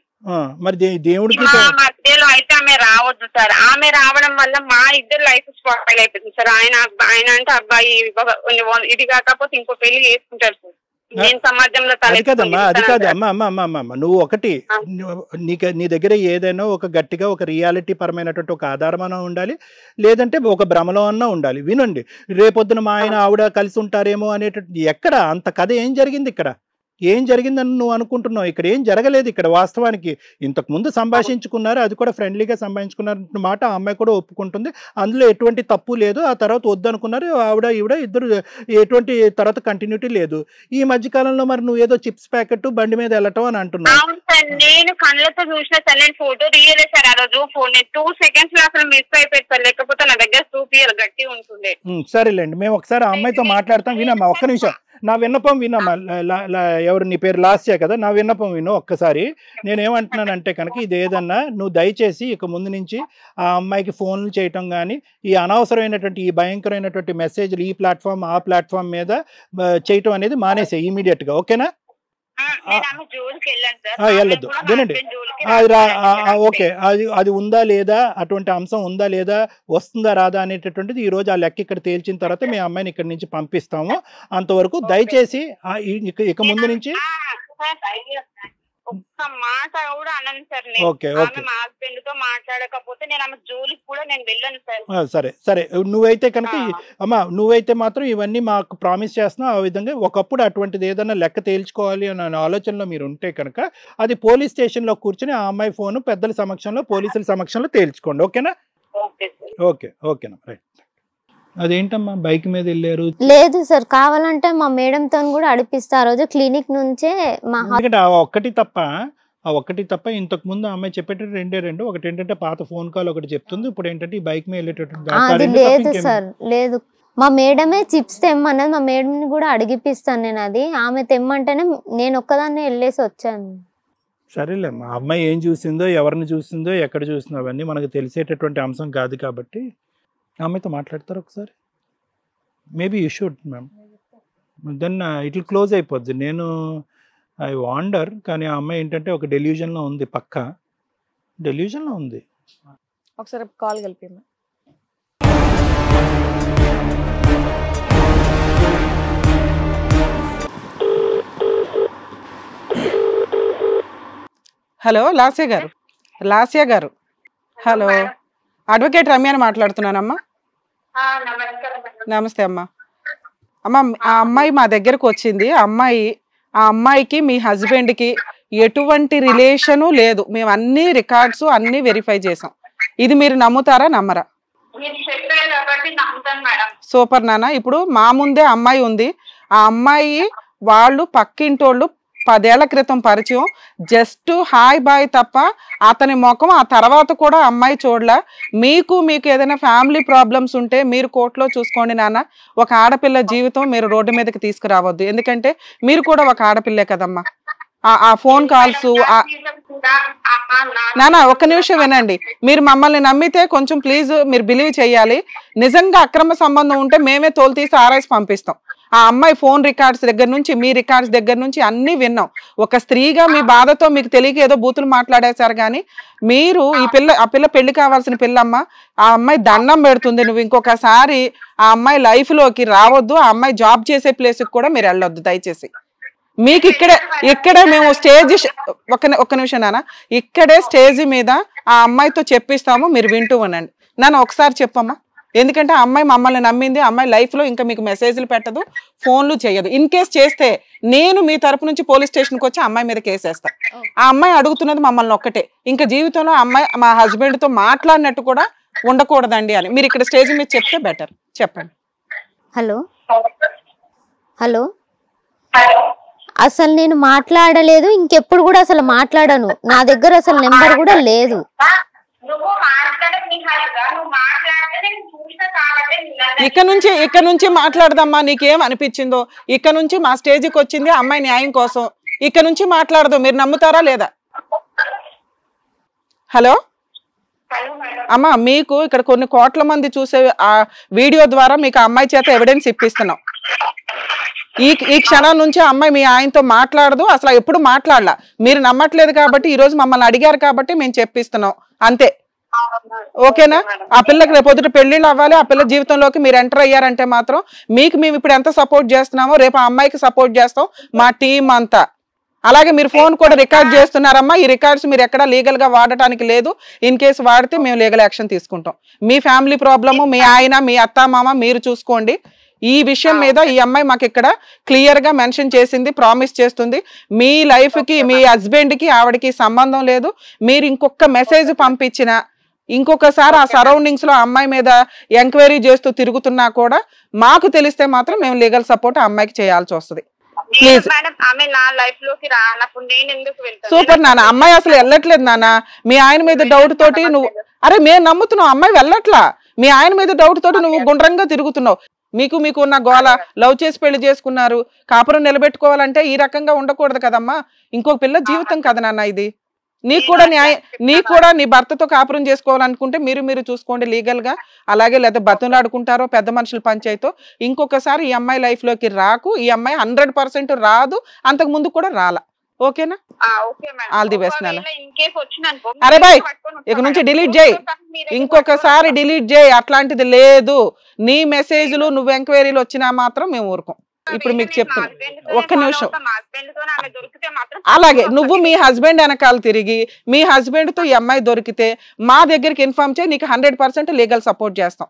మరి దేవుడికి మధ్యలో అయితే ఆమె రావద్దు సార్. ఆమె రావడం వల్ల మా ఇద్దరు లైఫ్ స్పాయిల్ అయిపోతుంది సార్. ఆయన అంటే అబ్బాయి ఇది కాకపోతే ఇంకో పెళ్లి చేసుకుంటారు సార్. నేను సమాజంలో అది కాదమ్మా, అది కాదు అమ్మ అమ్మ అమ్మ అమ్మ అమ్మ నువ్వు ఒకటి నీ దగ్గర ఏదైనా ఒక గట్టిగా ఒక రియాలిటీ పరమైనటువంటి ఒక ఆధారమన్నా ఉండాలి, లేదంటే ఒక భ్రమలో అన్నా ఉండాలి. వినండి, రేపొద్దున మా ఆయన ఆవిడ కలిసి ఉంటారేమో అనేటటువంటి ఎక్కడ అంత కథ ఏం జరిగింది, ఇక్కడ ఏం జరిగిందని నువ్వు అనుకుంటున్నావు? ఇక్కడ ఏం జరగలేదు. ఇక్కడ వాస్తవానికి ఇంతకు ముందు సంభాషించుకున్నారు, అది కూడా ఫ్రెండ్లీగా సంభాషించుకున్న మాట ఆ అమ్మాయి కూడా ఒప్పుకుంటుంది, అందులో ఎటువంటి తప్పు లేదు. ఆ తర్వాత వద్దనుకున్నారు, ఈవిడ ఇద్దరు ఎటువంటి తర్వాత కంటిన్యూటీ లేదు. ఈ మధ్యకాలంలో మరి నువ్వు ఏదో చిప్స్ ప్యాకెట్ బండి మీద వెళ్ళటం అని అంటున్నావు. నేను కళ్ళతో చూసిన సార్, నేను ఫోటో తీయలే సార్ ఆ రోజు. ఫోన్ 2 seconds లో అసలు మిస్ అయిపోయింది సార్, లేకపోతే నా దగ్గర చూపియాలి గట్టి ఉంటుండే. సరేలేండి, మేము ఒకసారి ఆ అమ్మాయితో మాట్లాడతాం. వినమ్మా, ఒక్క నిమిషం, నా విన్నపం వినమ్మా. ఎవరు నీ పేరు లాస్య కదా, నా విన్నపం విను ఒక్కసారి. నేనేమంటున్నానంటే కనుక ఇది ఏదన్నా నువ్వు దయచేసి ఇక ముందు నుంచి ఆ అమ్మాయికి ఫోన్లు చేయటం కానీ, ఈ అనవసరమైనటువంటి ఈ భయంకరమైనటువంటి మెసేజ్లు ఈ ప్లాట్ఫామ్ ఆ ప్లాట్ఫామ్ మీద చేయటం అనేది మానేసే ఇమీడియట్గా, ఓకేనా? వెళ్ళొద్దు. వినండి, ఓకే, అది ఉందా లేదా, అటువంటి అంశం ఉందా లేదా, వస్తుందా రాదా అనేటటువంటిది ఈ రోజు ఆ లెక్క ఇక్కడ తేల్చిన తర్వాత మీ అమ్మాయిని ఇక్కడి నుంచి పంపిస్తాము. అంతవరకు దయచేసి ఇక ముందు నుంచి ఒక్క మాట కూడా అనను సార్. మా హస్బెండ్ తో మాట్లాడకపోతే నేను ఆమె జోలికి కూడా నేను వెళ్ళను సార్. సరే సరే, నువ్వైతే కనుక అమ్మా, నువ్వైతే మాత్రం ఇవన్నీ మాకు ప్రామిస్ చేస్తున్నావు. ఆ విధంగా ఒకప్పుడు అటువంటిది ఏదైనా లెక్క తేల్చుకోవాలి అనే ఆలోచనలో మీరు ఉంటే కనుక అది పోలీస్ స్టేషన్ లో కూర్చొని ఆ అమ్మాయి ఫోన్ పెద్దల సమక్షంలో పోలీసుల సమక్షంలో తేల్చుకోండి, ఓకేనా? ఓకేనా, రైట్. అదేంటమ్మా బైక్ మీద వెళ్ళారు? లేదు సార్, కావాలంటే మా మేడంతో కూడా అడిపిస్తా. ఆ రోజు క్లినిక్ నుంచే ఒక్కటి తప్ప ఇంతకు ముందు అమ్మాయి చెప్పేటట్టు రెండు. ఒకటి ఏంటంటే పాత ఫోన్ కాల్ ఒకటి చెప్తుంది, ఇప్పుడు ఏంటంటే ఈ బైక్ మీద వెళ్ళేటట్టు. లేదు సార్, లేదు, మా మేడమే చిప్స్ తెమ్మన్నది. మా మేడం కూడా అడిగిపిస్తాను నేను. అది ఆమె తెమ్మంటేనే నేను ఒక్కదాన్నే వెళ్ళేసి వచ్చాను. సరేలే, మా అమ్మాయి ఏం చూసిందో, ఎవరిని చూసిందో, ఎక్కడ చూసిందో అవన్నీ మనకు తెలిసేటటువంటి అంశం కాదు కాబట్టి అమ్మాయితో మాట్లాడతారు ఒకసారి. Maybe you should ma'am, then it will close అయిపోద్ది. నేను ఐ వాండర్, కానీ ఆ అమ్మాయి ఏంటంటే ఒక డెల్యూజన్లో ఉంది, పక్కా డెల్యూజన్లో ఉంది. ఒకసారి కాల్ కలిపి. హలో లాస్య గారు. హలో, అడ్వకేట్ రమ్యని మాట్లాడుతున్నానమ్మా. నమస్తే అమ్మా. ఆ అమ్మాయి మా దగ్గరకు వచ్చింది. ఆ అమ్మాయికి మీ హస్బెండ్కి ఎటువంటి రిలేషను లేదు. మేము అన్ని రికార్డ్స్ అన్ని వెరిఫై చేసాం. ఇది మీరు నమ్ముతారా నమ్మరా? సూపర్ నాన్న. ఇప్పుడు మా ముందే అమ్మాయి ఉంది. ఆ అమ్మాయి వాళ్ళు పక్కింటోళ్ళు 10 ఏళ్ల క్రితం పరిచయం. జస్ట్ హాయ్ బాయ్ తప్ప అతని ముఖం ఆ తర్వాత కూడా అమ్మాయి చూడలా. మీకు ఏదైనా ఫ్యామిలీ ప్రాబ్లమ్స్ ఉంటే మీరు కోర్టులో చూసుకోండి నాన్న. ఒక ఆడపిల్ల జీవితం మీరు రోడ్డు మీదకి తీసుకురావద్దు, ఎందుకంటే మీరు కూడా ఒక ఆడపిల్లే కదమ్మా. ఆ ఫోన్ కాల్స్ నాన్న ఒక్క నిమిషం వినండి. మీరు మమ్మల్ని నమ్మితే కొంచెం ప్లీజ్ మీరు బిలీవ్ చేయాలి. నిజంగా అక్రమ సంబంధం ఉంటే మేమే తోలు తీసి ఆర్ఐస్ పంపిస్తాం. ఆ అమ్మాయి ఫోన్ రికార్డ్స్ దగ్గర నుంచి మీ రికార్డ్స్ దగ్గర నుంచి అన్ని విన్నాం. ఒక స్త్రీగా మీ బాధతో మీకు తెలియక ఏదో బూతులు మాట్లాడేశారు, కానీ మీరు ఆ పిల్ల పెళ్లి కావాల్సిన పిల్లమ్మ. ఆ అమ్మాయి దండం పెడుతుంది. నువ్వు ఇంకొకసారి ఆ అమ్మాయి లైఫ్ లోకి రావద్దు. ఆ అమ్మాయి జాబ్ చేసే ప్లేస్ కి కూడా మీరు వెళ్ళొద్దు దయచేసి. మీకు ఇక్కడే మేము స్టేజ్ ఒక్క నిమిషం నాన్న, ఇక్కడే స్టేజ్ మీద ఆ అమ్మాయితో చెప్పిస్తాము, మీరు వింటూ ఉండండి. నాన్న ఒకసారి చెప్పమ్మా, ఎందుకంటే ఆ అమ్మాయి మమ్మల్ని నమ్మింది. ఆ అమ్మాయి లైఫ్ లో ఇంకా మీకు మెసేజ్లు పెట్టదు, ఫోన్లు చేయదు. ఇన్ కేస్ చేస్తే నేను మీ తరపు నుంచి పోలీస్ స్టేషన్కి వచ్చి అమ్మాయి మీద కేసు వేస్తా. ఆ అమ్మాయి అడుగుతున్నది మమ్మల్ని ఒక్కటే, ఇంకా జీవితంలో అమ్మాయి మా హస్బెండ్ తో మాట్లాడినట్టు కూడా ఉండకూడదండి అని. మీరు ఇక్కడ స్టేజ్ మీద చెప్తే బెటర్. చెప్పండి. హలో హలో, అసలు నేను మాట్లాడలేదు, ఇంకెప్పుడు కూడా అసలు మాట్లాడను. నా దగ్గర అసలు నెంబర్ కూడా లేదు. ఇక్కడ నుంచి మాట్లాడదమ్మా. నీకేం అనిపించిందో ఇక్కడ నుంచి మా స్టేజ్కి వచ్చింది అమ్మాయి న్యాయం కోసం. ఇక్కడ నుంచి మాట్లాడదు. మీరు నమ్ముతారా లేదా? హలో అమ్మా, మీకు ఇక్కడ కొన్ని కోట్ల మంది చూసే ఆ వీడియో ద్వారా మీకు ఆ అమ్మాయి చేత ఎవిడెన్స్ ఇప్పిస్తున్నాం. ఈ క్షణం నుంచి అమ్మాయి మీ ఆయనతో మాట్లాడదు, అసలు ఎప్పుడు మాట్లాడలా. మీరు నమ్మట్లేదు కాబట్టి ఈ రోజు మమ్మల్ని అడిగారు కాబట్టి మేము చెప్పిస్తున్నాం అంతే. ఓకేనా? ఆ పిల్లకి రేపు పొద్దుట పెళ్లిళ్ళు అవ్వాలి, ఆ పిల్ల జీవితంలోకి మీరు ఎంటర్ అయ్యారంటే మాత్రం మీకు మేము ఇప్పుడు ఎంత సపోర్ట్ చేస్తున్నామో రేపు ఆ అమ్మాయికి సపోర్ట్ చేస్తాం మా టీం అంతా. అలాగే మీరు ఫోన్ కూడా రికార్డ్ చేస్తున్నారమ్మా, ఈ రికార్డ్స్ మీరు ఎక్కడ లీగల్ గా వాడటానికి లేదు. ఇన్ కేసు వాడితే మేము లీగల్ యాక్షన్ తీసుకుంటాం. మీ ఫ్యామిలీ ప్రాబ్లము మీ ఆయన మీ అత్త మామ మీరు చూసుకోండి. ఈ విషయం మీద ఈ అమ్మాయి మాకు ఇక్కడ క్లియర్ గా మెన్షన్ చేసింది, ప్రామిస్ చేస్తుంది. మీ లైఫ్ కి మీ హస్బెండ్ కి ఆవిడకి సంబంధం లేదు. మీరు ఇంకొక మెసేజ్ పంపించిన ఇంకొకసారి ఆ సరౌండింగ్స్ లో అమ్మాయి మీద ఎంక్వైరీ చేస్తూ తిరుగుతున్నా కూడా మాకు తెలిస్తే మాత్రం మేము లీగల్ సపోర్ట్ ఆ అమ్మాయికి చేయాల్సి వస్తుంది. ప్లీజ్ సూపర్ నాన్న. అమ్మాయి అసలు వెళ్ళట్లేదు నాన్న. మీ ఆయన మీద డౌట్ తోటి నువ్వు అరే మేము నమ్ముతున్నావు, అమ్మాయి వెళ్ళట్లా. మీ ఆయన మీద డౌట్ తోటి నువ్వు గుండ్రంగా తిరుగుతున్నావు. మీకు ఉన్న గోల, లవ్ చేసి పెళ్లి చేసుకున్నారు, కాపురం నిలబెట్టుకోవాలంటే ఈ రకంగా ఉండకూడదు కదమ్మా. ఇంకొక పిల్ల జీవితం కదా నాన్న ఇది. నీకు కూడా నీ భర్తతో కాపురం చేసుకోవాలనుకుంటే మీరు చూసుకోండి లీగల్ గా. అలాగే లేదా బతులాడుకుంటారో పెద్ద మనుషుల పంచాయతో. ఇంకొకసారి ఈ అమ్మాయి లైఫ్ లోకి రాకు. ఈ అమ్మాయి 100% రాదు, అంతకు ముందు కూడా రాలా. ఓకేనా? ఆల్ ది బెస్ట్ నాన్న. అరే బాయ్ ఇక నుంచి డిలీట్ చేయి, ఇంకొకసారి డిలీట్ చేయి. అట్లాంటిది లేదు. నీ మెసేజ్లు నువ్వు ఎంక్వైరీలు వచ్చినా మాత్రం మేము ఊరుకోం. ఇప్పుడు మీకు చెప్తున్నా ఒక్క నిమిషం. అలాగే నువ్వు మీ హస్బెండ్ వెనకాల తిరిగి మీ హస్బెండ్ తో ఈ అమ్మాయి దొరికితే మా దగ్గరికి ఇన్ఫార్మ్ చేయి, నీకు 100% లీగల్ సపోర్ట్ చేస్తాం.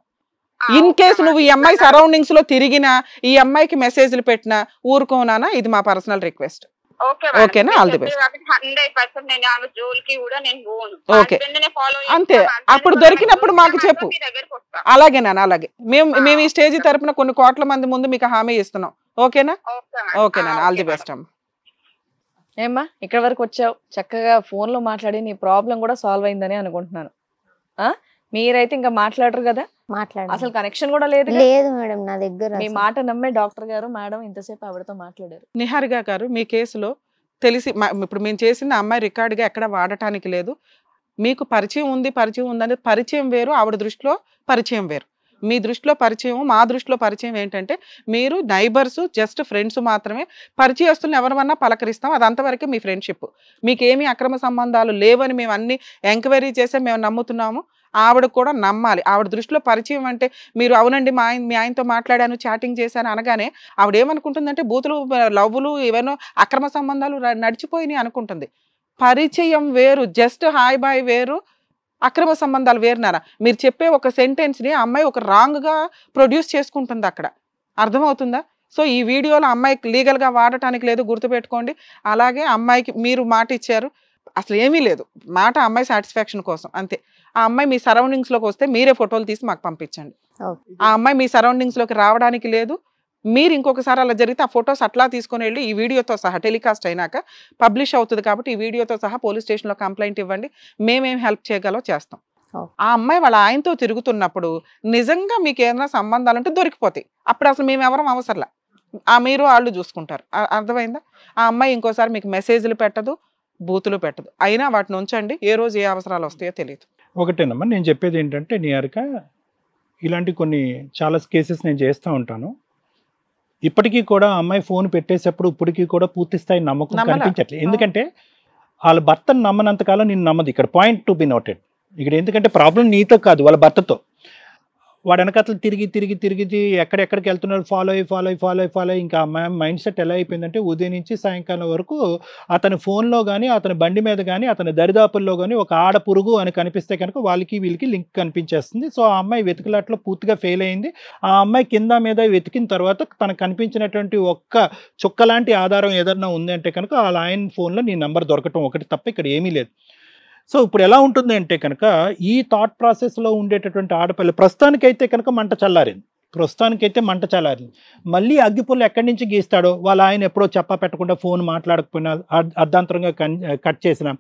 ఇన్ కేసు నువ్వు ఈ అమ్మాయి సరౌండింగ్స్ లో తిరిగినా ఈ అమ్మాయికి మెసేజ్లు పెట్టినా ఊరుకోనానా. ఇది మా పర్సనల్ రిక్వెస్ట్. ఓకేనా? All the best. ఓకే అంతే. అప్పుడు దొరికినప్పుడు మాకు చెప్పు. అలాగే నాన్న, అలాగే మేము ఈ స్టేజ్ తరపున కొన్ని కోట్ల మంది ముందు మీకు హామీ ఇస్తున్నాం. ఓకేనా? ఓకే నాన్న, ఆల్ ది బెస్ట్ అమ్మ. ఏమ్మా ఇక్కడ వరకు వచ్చావు, చక్కగా ఫోన్ లో మాట్లాడి నీ ప్రాబ్లం కూడా సాల్వ్ అయిందని అనుకుంటున్నాను. మీరైతే ఇంకా మాట్లాడరు కదా? అసలు కనెక్షన్ కూడా లేదు మేడం నా దగ్గర. మీ మాట నమ్మే డాక్టర్ గారు మేడం ఇంతసేపు ఆవిడతో మాట్లాడారు. నిహారిక గారు మీ కేసులో తెలిసి ఇప్పుడు మేము చేసిన అమ్మాయి రికార్డుగా ఎక్కడ వాడటానికి లేదు. మీకు పరిచయం ఉందని పరిచయం వేరు, ఆవిడ దృష్టిలో పరిచయం వేరు. మీ దృష్టిలో పరిచయం, మా దృష్టిలో పరిచయం ఏంటంటే మీరు నైబర్స్, జస్ట్ ఫ్రెండ్స్ మాత్రమే. పరిచయస్తులను ఎవరివన్నా పలకరిస్తాం, అది అంతవరకే మీ ఫ్రెండ్షిప్. మీకేమీ అక్రమ సంబంధాలు లేవని మేము అన్ని ఎంక్వైరీ చేసే మేము నమ్ముతున్నాము. ఆవిడ కూడా నమ్మాలి. ఆవిడ దృష్టిలో పరిచయం అంటే మీరు అవునండి మీ ఆయనతో మాట్లాడాను, చాటింగ్ చేశాను అనగానే ఆవిడ ఏమనుకుంటుందంటే బూతులు, లవ్వులు, ఏవైనా అక్రమ సంబంధాలు నడిచిపోయినాయి అనుకుంటుంది. పరిచయం వేరు, జస్ట్ హాయ్ బాయ్ వేరు, అక్రమ సంబంధాలు వేరునారా. మీరు చెప్పే ఒక సెంటెన్స్ని అమ్మాయి ఒక రాంగ్గా ప్రొడ్యూస్ చేసుకుంటుంది అక్కడ. అర్థమవుతుందా? సో ఈ వీడియోలో అమ్మాయికి లీగల్గా వాడటానికి లేదు, గుర్తుపెట్టుకోండి. అలాగే అమ్మాయికి మీరు మాట ఇచ్చారు, అసలు ఏమీ లేదు, మాట అమ్మాయి సాటిస్ఫాక్షన్ కోసం అంతే. ఆ అమ్మాయి మీ సరౌండింగ్స్లోకి వస్తే మీరే ఫోటోలు తీసి మాకు పంపించండి. ఆ అమ్మాయి మీ సరౌండింగ్స్లోకి రావడానికి లేదు. మీరు ఇంకొకసారి అలా జరిగితే ఆ ఫొటోస్ అట్లా తీసుకొని వెళ్ళి ఈ వీడియోతో సహా టెలికాస్ట్ అయినాక పబ్లిష్ అవుతుంది కాబట్టి ఈ వీడియోతో సహా పోలీస్ స్టేషన్లో కంప్లైంట్ ఇవ్వండి. మేమేం హెల్ప్ చేయగలో చేస్తాం. ఆ అమ్మాయి వాళ్ళ ఆయనతో తిరుగుతున్నప్పుడు నిజంగా మీకు ఏదైనా సంబంధాలు ఉంటే దొరికిపోతాయి. అప్పుడు అసలు మేము ఎవరం అవసరంలా, మీరు వాళ్ళు చూసుకుంటారు. అర్థమైందా? ఆ అమ్మాయి ఇంకోసారి మీకు మెసేజ్లు పెట్టదు, బూతులు పెట్టదు. అయినా వాటిని ఉంచండి, ఏ రోజు ఏ అవసరాలు వస్తాయో తెలియదు. ఒకటేనమ్మా నేను చెప్పేది ఏంటంటే నిహారిక, ఇలాంటి కొన్ని చాలా కేసెస్ నేను చేస్తూ ఉంటాను. ఇప్పటికీ కూడా అమ్మాయి ఫోన్ పెట్టేసేప్పుడు ఇప్పటికీ కూడా పూర్తి స్థాయి నమ్మకం కనిపించట్లేదు. ఎందుకంటే వాళ్ళ భర్తను నమ్మనంతకాలం నేను నమ్మదు. ఇక్కడ పాయింట్ టు బి నోటెడ్. ఇక్కడ ఎందుకంటే ప్రాబ్లం నీతో కాదు, వాళ్ళ భర్తతో. వాడు వెనకతలు తిరిగి ఎక్కడెక్కడికి వెళ్తున్నాడు, ఫాలో అయ్యి ఇంకా అమ్మాయి మైండ్ సెట్ ఎలా అయిపోయిందంటే ఉదయం నుంచి సాయంకాలం వరకు అతని ఫోన్లో కానీ అతని బండి మీద కానీ అతని దరిదాపుల్లో కానీ ఒక ఆడ పురుగు అని కనిపిస్తే కనుక వాళ్ళకి వీళ్ళకి లింక్ కనిపించేస్తుంది. సో ఆ అమ్మాయి వెతుకులాట్లో పూర్తిగా ఫెయిల్ అయింది. ఆ అమ్మాయి కింద మీద వెతికిన తర్వాత తనకు కనిపించినటువంటి ఒక్క చుక్కలాంటి ఆధారం ఏదన్నా ఉంది అంటే కనుక వాళ్ళ ఆయన ఫోన్లో నీ నెంబర్ దొరకటం ఒకటి తప్ప ఇక్కడ ఏమీ లేదు. సో ఇప్పుడు ఎలా ఉంటుంది అంటే కనుక ఈ థాట్ ప్రాసెస్లో ఉండేటటువంటి ఆడపిల్ల ప్రస్తుతానికైతే కనుక మంట చల్లారింది. మళ్ళీ అగ్గిపుల్ల ఎక్కడి నుంచి గీస్తాడో వాళ్ళ ఆయన ఎప్పుడో చెప్పా పెట్టకుండా ఫోన్ మాట్లాడకపోయినా అర్ధాంతరంగా కట్ చేసినా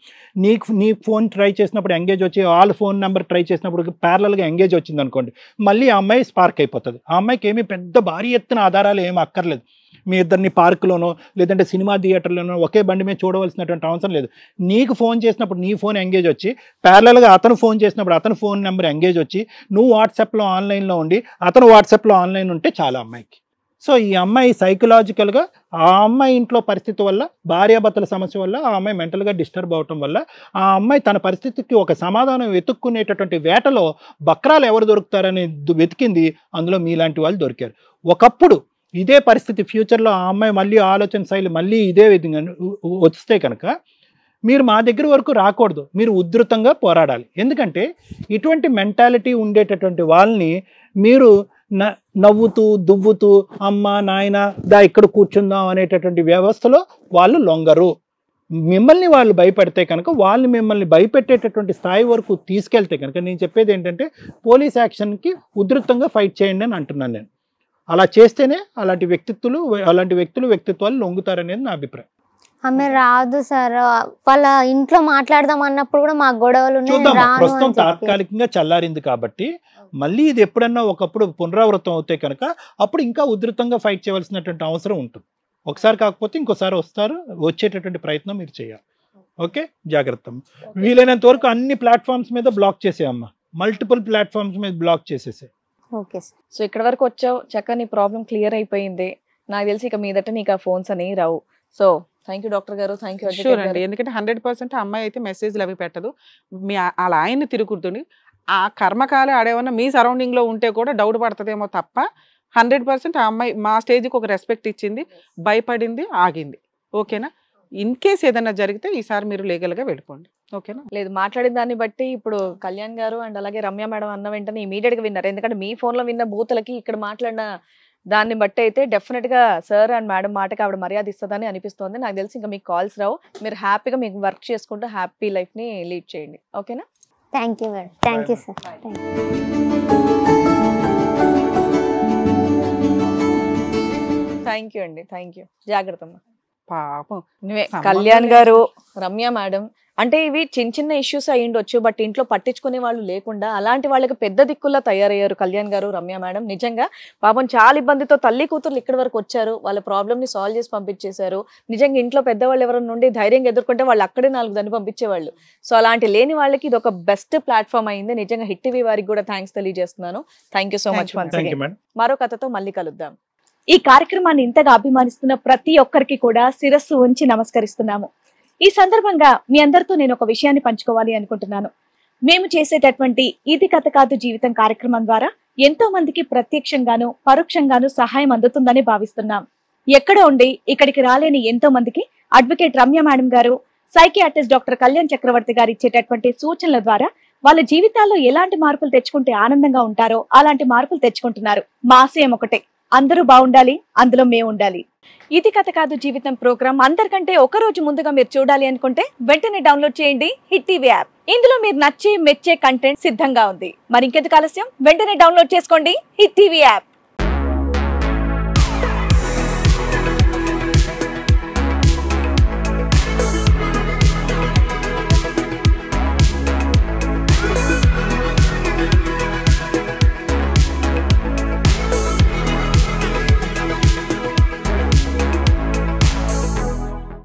నీ ఫోన్ ట్రై చేసినప్పుడు ఎంగేజ్ వచ్చి వాళ్ళ ఫోన్ నెంబర్ ట్రై చేసినప్పుడు ప్యారలల్గా ఎంగేజ్ వచ్చింది అనుకోండి, మళ్ళీ ఆ అమ్మాయి స్పార్క్ అయిపోతుంది. ఆ అమ్మాయికి ఏమీ పెద్ద భారీ ఎత్తున ఆధారాలు ఏమీ అక్కర్లేదు. మీ ఇద్దరిని పార్కులోనో లేదంటే సినిమా థియేటర్లోనో ఒకే బండి మీద చూడవలసినటువంటి అవసరం లేదు. నీకు ఫోన్ చేసినప్పుడు నీ ఫోన్ ఎంగేజ్ వచ్చి ప్యారలల్గా అతను ఫోన్ చేసినప్పుడు అతను ఫోన్ నెంబర్ ఎంగేజ్ వచ్చి నువ్వు వాట్సాప్లో ఆన్లైన్లో ఉండి అతను వాట్సాప్లో ఆన్లైన్ ఉంటే చాలా అమ్మాయికి. సో ఈ అమ్మాయి సైకలాజికల్గా ఆ అమ్మాయి ఇంట్లో పరిస్థితి వల్ల, భార్యాభర్తల సమస్య వల్ల ఆ అమ్మాయి మెంటల్గా డిస్టర్బ్ అవటం వల్ల ఆ అమ్మాయి తన పరిస్థితికి ఒక సమాధానం వెతుక్కునేటటువంటి వేటలో బక్రాలు ఎవరు దొరుకుతారని వెతికింది. అందులో మీలాంటి వాళ్ళు దొరికారు. ఒకప్పుడు ఇదే పరిస్థితి ఫ్యూచర్లో ఆ అమ్మాయి మళ్ళీ ఆలోచన శైలి మళ్ళీ ఇదే విధంగా వస్తే కనుక మీరు మా దగ్గర వరకు రాకూడదు, మీరు ఉధృతంగా పోరాడాలి. ఎందుకంటే ఇటువంటి మెంటాలిటీ ఉండేటటువంటి వాళ్ళని మీరు నవ్వుతూ దువ్వుతూ అమ్మ నాయన దా ఇక్కడ కూర్చుందాం అనేటటువంటి వ్యవస్థలో వాళ్ళు లొంగరు. మిమ్మల్ని వాళ్ళు భయపెడితే కనుక, వాళ్ళు మిమ్మల్ని భయపెట్టేటటువంటి స్థాయి వరకు తీసుకెళ్తే కనుక, నేను చెప్పేది ఏంటంటే పోలీస్ యాక్షన్కి ఉధృతంగా ఫైట్ చేయండి అని అంటున్నాను నేను. అలా చేస్తేనే అలాంటి వ్యక్తిత్వాలు లొంగుతారనేది నా అభిప్రాయం. ఆమె రాదు సార్, వాళ్ళ ఇంట్లో మాట్లాడదాం అన్నప్పుడు కూడా మాకు గొడవలు చూద్దాం. ప్రస్తుతం తాత్కాలికంగా చల్లారింది కాబట్టి మళ్ళీ ఇది ఎప్పుడన్నా ఒకప్పుడు పునరావృతం అవుతే కనుక అప్పుడు ఇంకా ఉధృతంగా ఫైట్ చేయవలసినటువంటి అవసరం ఉంటుంది. ఒకసారి కాకపోతే ఇంకోసారి వచ్చేటటువంటి ప్రయత్నం మీరు చేయాలి. ఓకే, జాగ్రత్త. వీలైనంత వరకు అన్ని ప్లాట్ఫామ్స్ మీద బ్లాక్ చేసేయమ్మా, మల్టిపుల్ ప్లాట్ఫామ్స్ మీద బ్లాక్ చేసేసే. Okay sir. సో ఇక్కడ వరకు వచ్చావు, చక్కగా నీ ప్రాబ్లం క్లియర్ అయిపోయింది. నాకు తెలిసి ఇక మీదట నీకు ఆ ఫోన్స్ అని రావు. సో థ్యాంక్ యూ డాక్టర్ గారు, థ్యాంక్ యూ. షూర్ అండి, ఎందుకంటే 100% అమ్మాయి అయితే మెసేజ్లు అవి పెట్టదు. మీ అలా ఆయన్ని తిరుగుతుంది. ఆ కర్మకాలే ఆడేమన్నా మీ సరౌండింగ్ లో ఉంటే కూడా డౌట్ పడుతుందేమో తప్ప 100% ఆ అమ్మాయి మా స్టేజ్కి ఒక రెస్పెక్ట్ ఇచ్చింది, భయపడింది, ఆగింది. ఓకేనా? ఇన్ కేస్ ఏదైనా జరిగితే ఈసారి మీరు లీగల్ గా వెళ్ళిపోండి. ఓకేనా? లేదు, మాట్లాడిన దాన్ని బట్టి ఇప్పుడు కళ్యాణ్ గారు అండ్ అలాగే రమ్య మేడం అన్న వెంటనే ఇమీడియట్ గా విన్నారు. ఎందుకంటే మీ ఫోన్ లో విన్న బూతులకి ఇక్కడ మాట్లాడిన దాన్ని బట్టి అయితే డెఫినెట్ గా సార్ అండ్ మేడం మాటకి ఆవిడ మర్యాద ఇస్తుందని అనిపిస్తుంది. నాకు తెలిసి ఇంకా మీకు కాల్స్ రావు, మీరు హ్యాపీగా మీకు వర్క్ చేసుకుంటూ హ్యాపీ లైఫ్ ని లీడ్ చేయండి. ఓకేనా? Thank you madam. Thank you sir. Thank you అండి, థ్యాంక్ యూ. జాగ్రత్త అమ్మా. పాపం నువ్వే కళ్యాణ్ గారు, రమ్య మేడం అంటే ఇవి చిన్న చిన్న ఇష్యూస్ అయి ఉండొచ్చు, బట్ ఇంట్లో పట్టించుకునే వాళ్ళు లేకుండా అలాంటి వాళ్ళకి పెద్ద దిక్కుల్లా తయారయ్యారు కళ్యాణ్ గారు, రమ్య మేడం. నిజంగా పాపం చాలా ఇబ్బందితో తల్లి కూతుర్లు ఇక్కడి వరకు వచ్చారు, వాళ్ళ ప్రాబ్లమ్ ని సాల్వ్ చేసి పంపించేశారు. నిజంగా ఇంట్లో పెద్దవాళ్ళు ఎవరైనా నుండి ధైర్యంగా ఎదుర్కొంటే వాళ్ళు అక్కడే 4 దాన్ని పంపించేవాళ్ళు. సో అలాంటి లేని వాళ్ళకి ఇది ఒక బెస్ట్ ప్లాట్ఫామ్ అయింది. నిజంగా హిట్ టీవీ వారికి కూడా థ్యాంక్స్ తెలియజేస్తున్నాను. Thank you so much. మరో కథతో మళ్ళీ కలుద్దాం. ఈ కార్యక్రమాన్ని ఇంతగా అభిమానిస్తున్న ప్రతి ఒక్కరికి కూడా శిరస్సు ఉంచి నమస్కరిస్తున్నాము. ఈ సందర్భంగా మీ అందరితో నేను ఒక విషయాన్ని పంచుకోవాలి అనుకుంటున్నాను. మేము చేసేటటువంటి ఇది కథ కాదు జీవితం కార్యక్రమం ద్వారా ఎంతో మందికి ప్రత్యక్షంగాను పరోక్షంగాను సహాయం అందుతుందని భావిస్తున్నాం. ఎక్కడో ఉండి ఇక్కడికి రాలేని ఎంతో మందికి అడ్వకేట్ రమ్య మేడం గారు, సైకియాట్రిస్ట్ డాక్టర్ కళ్యాణ్ చక్రవర్తి గారు ఇచ్చేటటువంటి సూచనల ద్వారా వాళ్ళ జీవితాల్లో ఎలాంటి మార్పులు తెచ్చుకుంటే ఆనందంగా ఉంటారో అలాంటి మార్పులు తెచ్చుకుంటున్నారు. మా ఆశయం ఒకటే, అందరూ బాగుండాలి, అందులో మేము ఉండాలి. ఇది కథ కాదు జీవితం ప్రోగ్రామ్ అందరికంటే ఒక రోజు ముందుగా మీరు చూడాలి అనుకుంటే వెంటనే డౌన్లోడ్ చేయండి హిట్ టీవీ యాప్. ఇందులో మీరు నచ్చే మెచ్చే కంటెంట్ సిద్ధంగా ఉంది. మరి ఇంకెందుకు ఆలస్యం, వెంటనే డౌన్లోడ్ చేసుకోండి హిట్ టీవీ యాప్.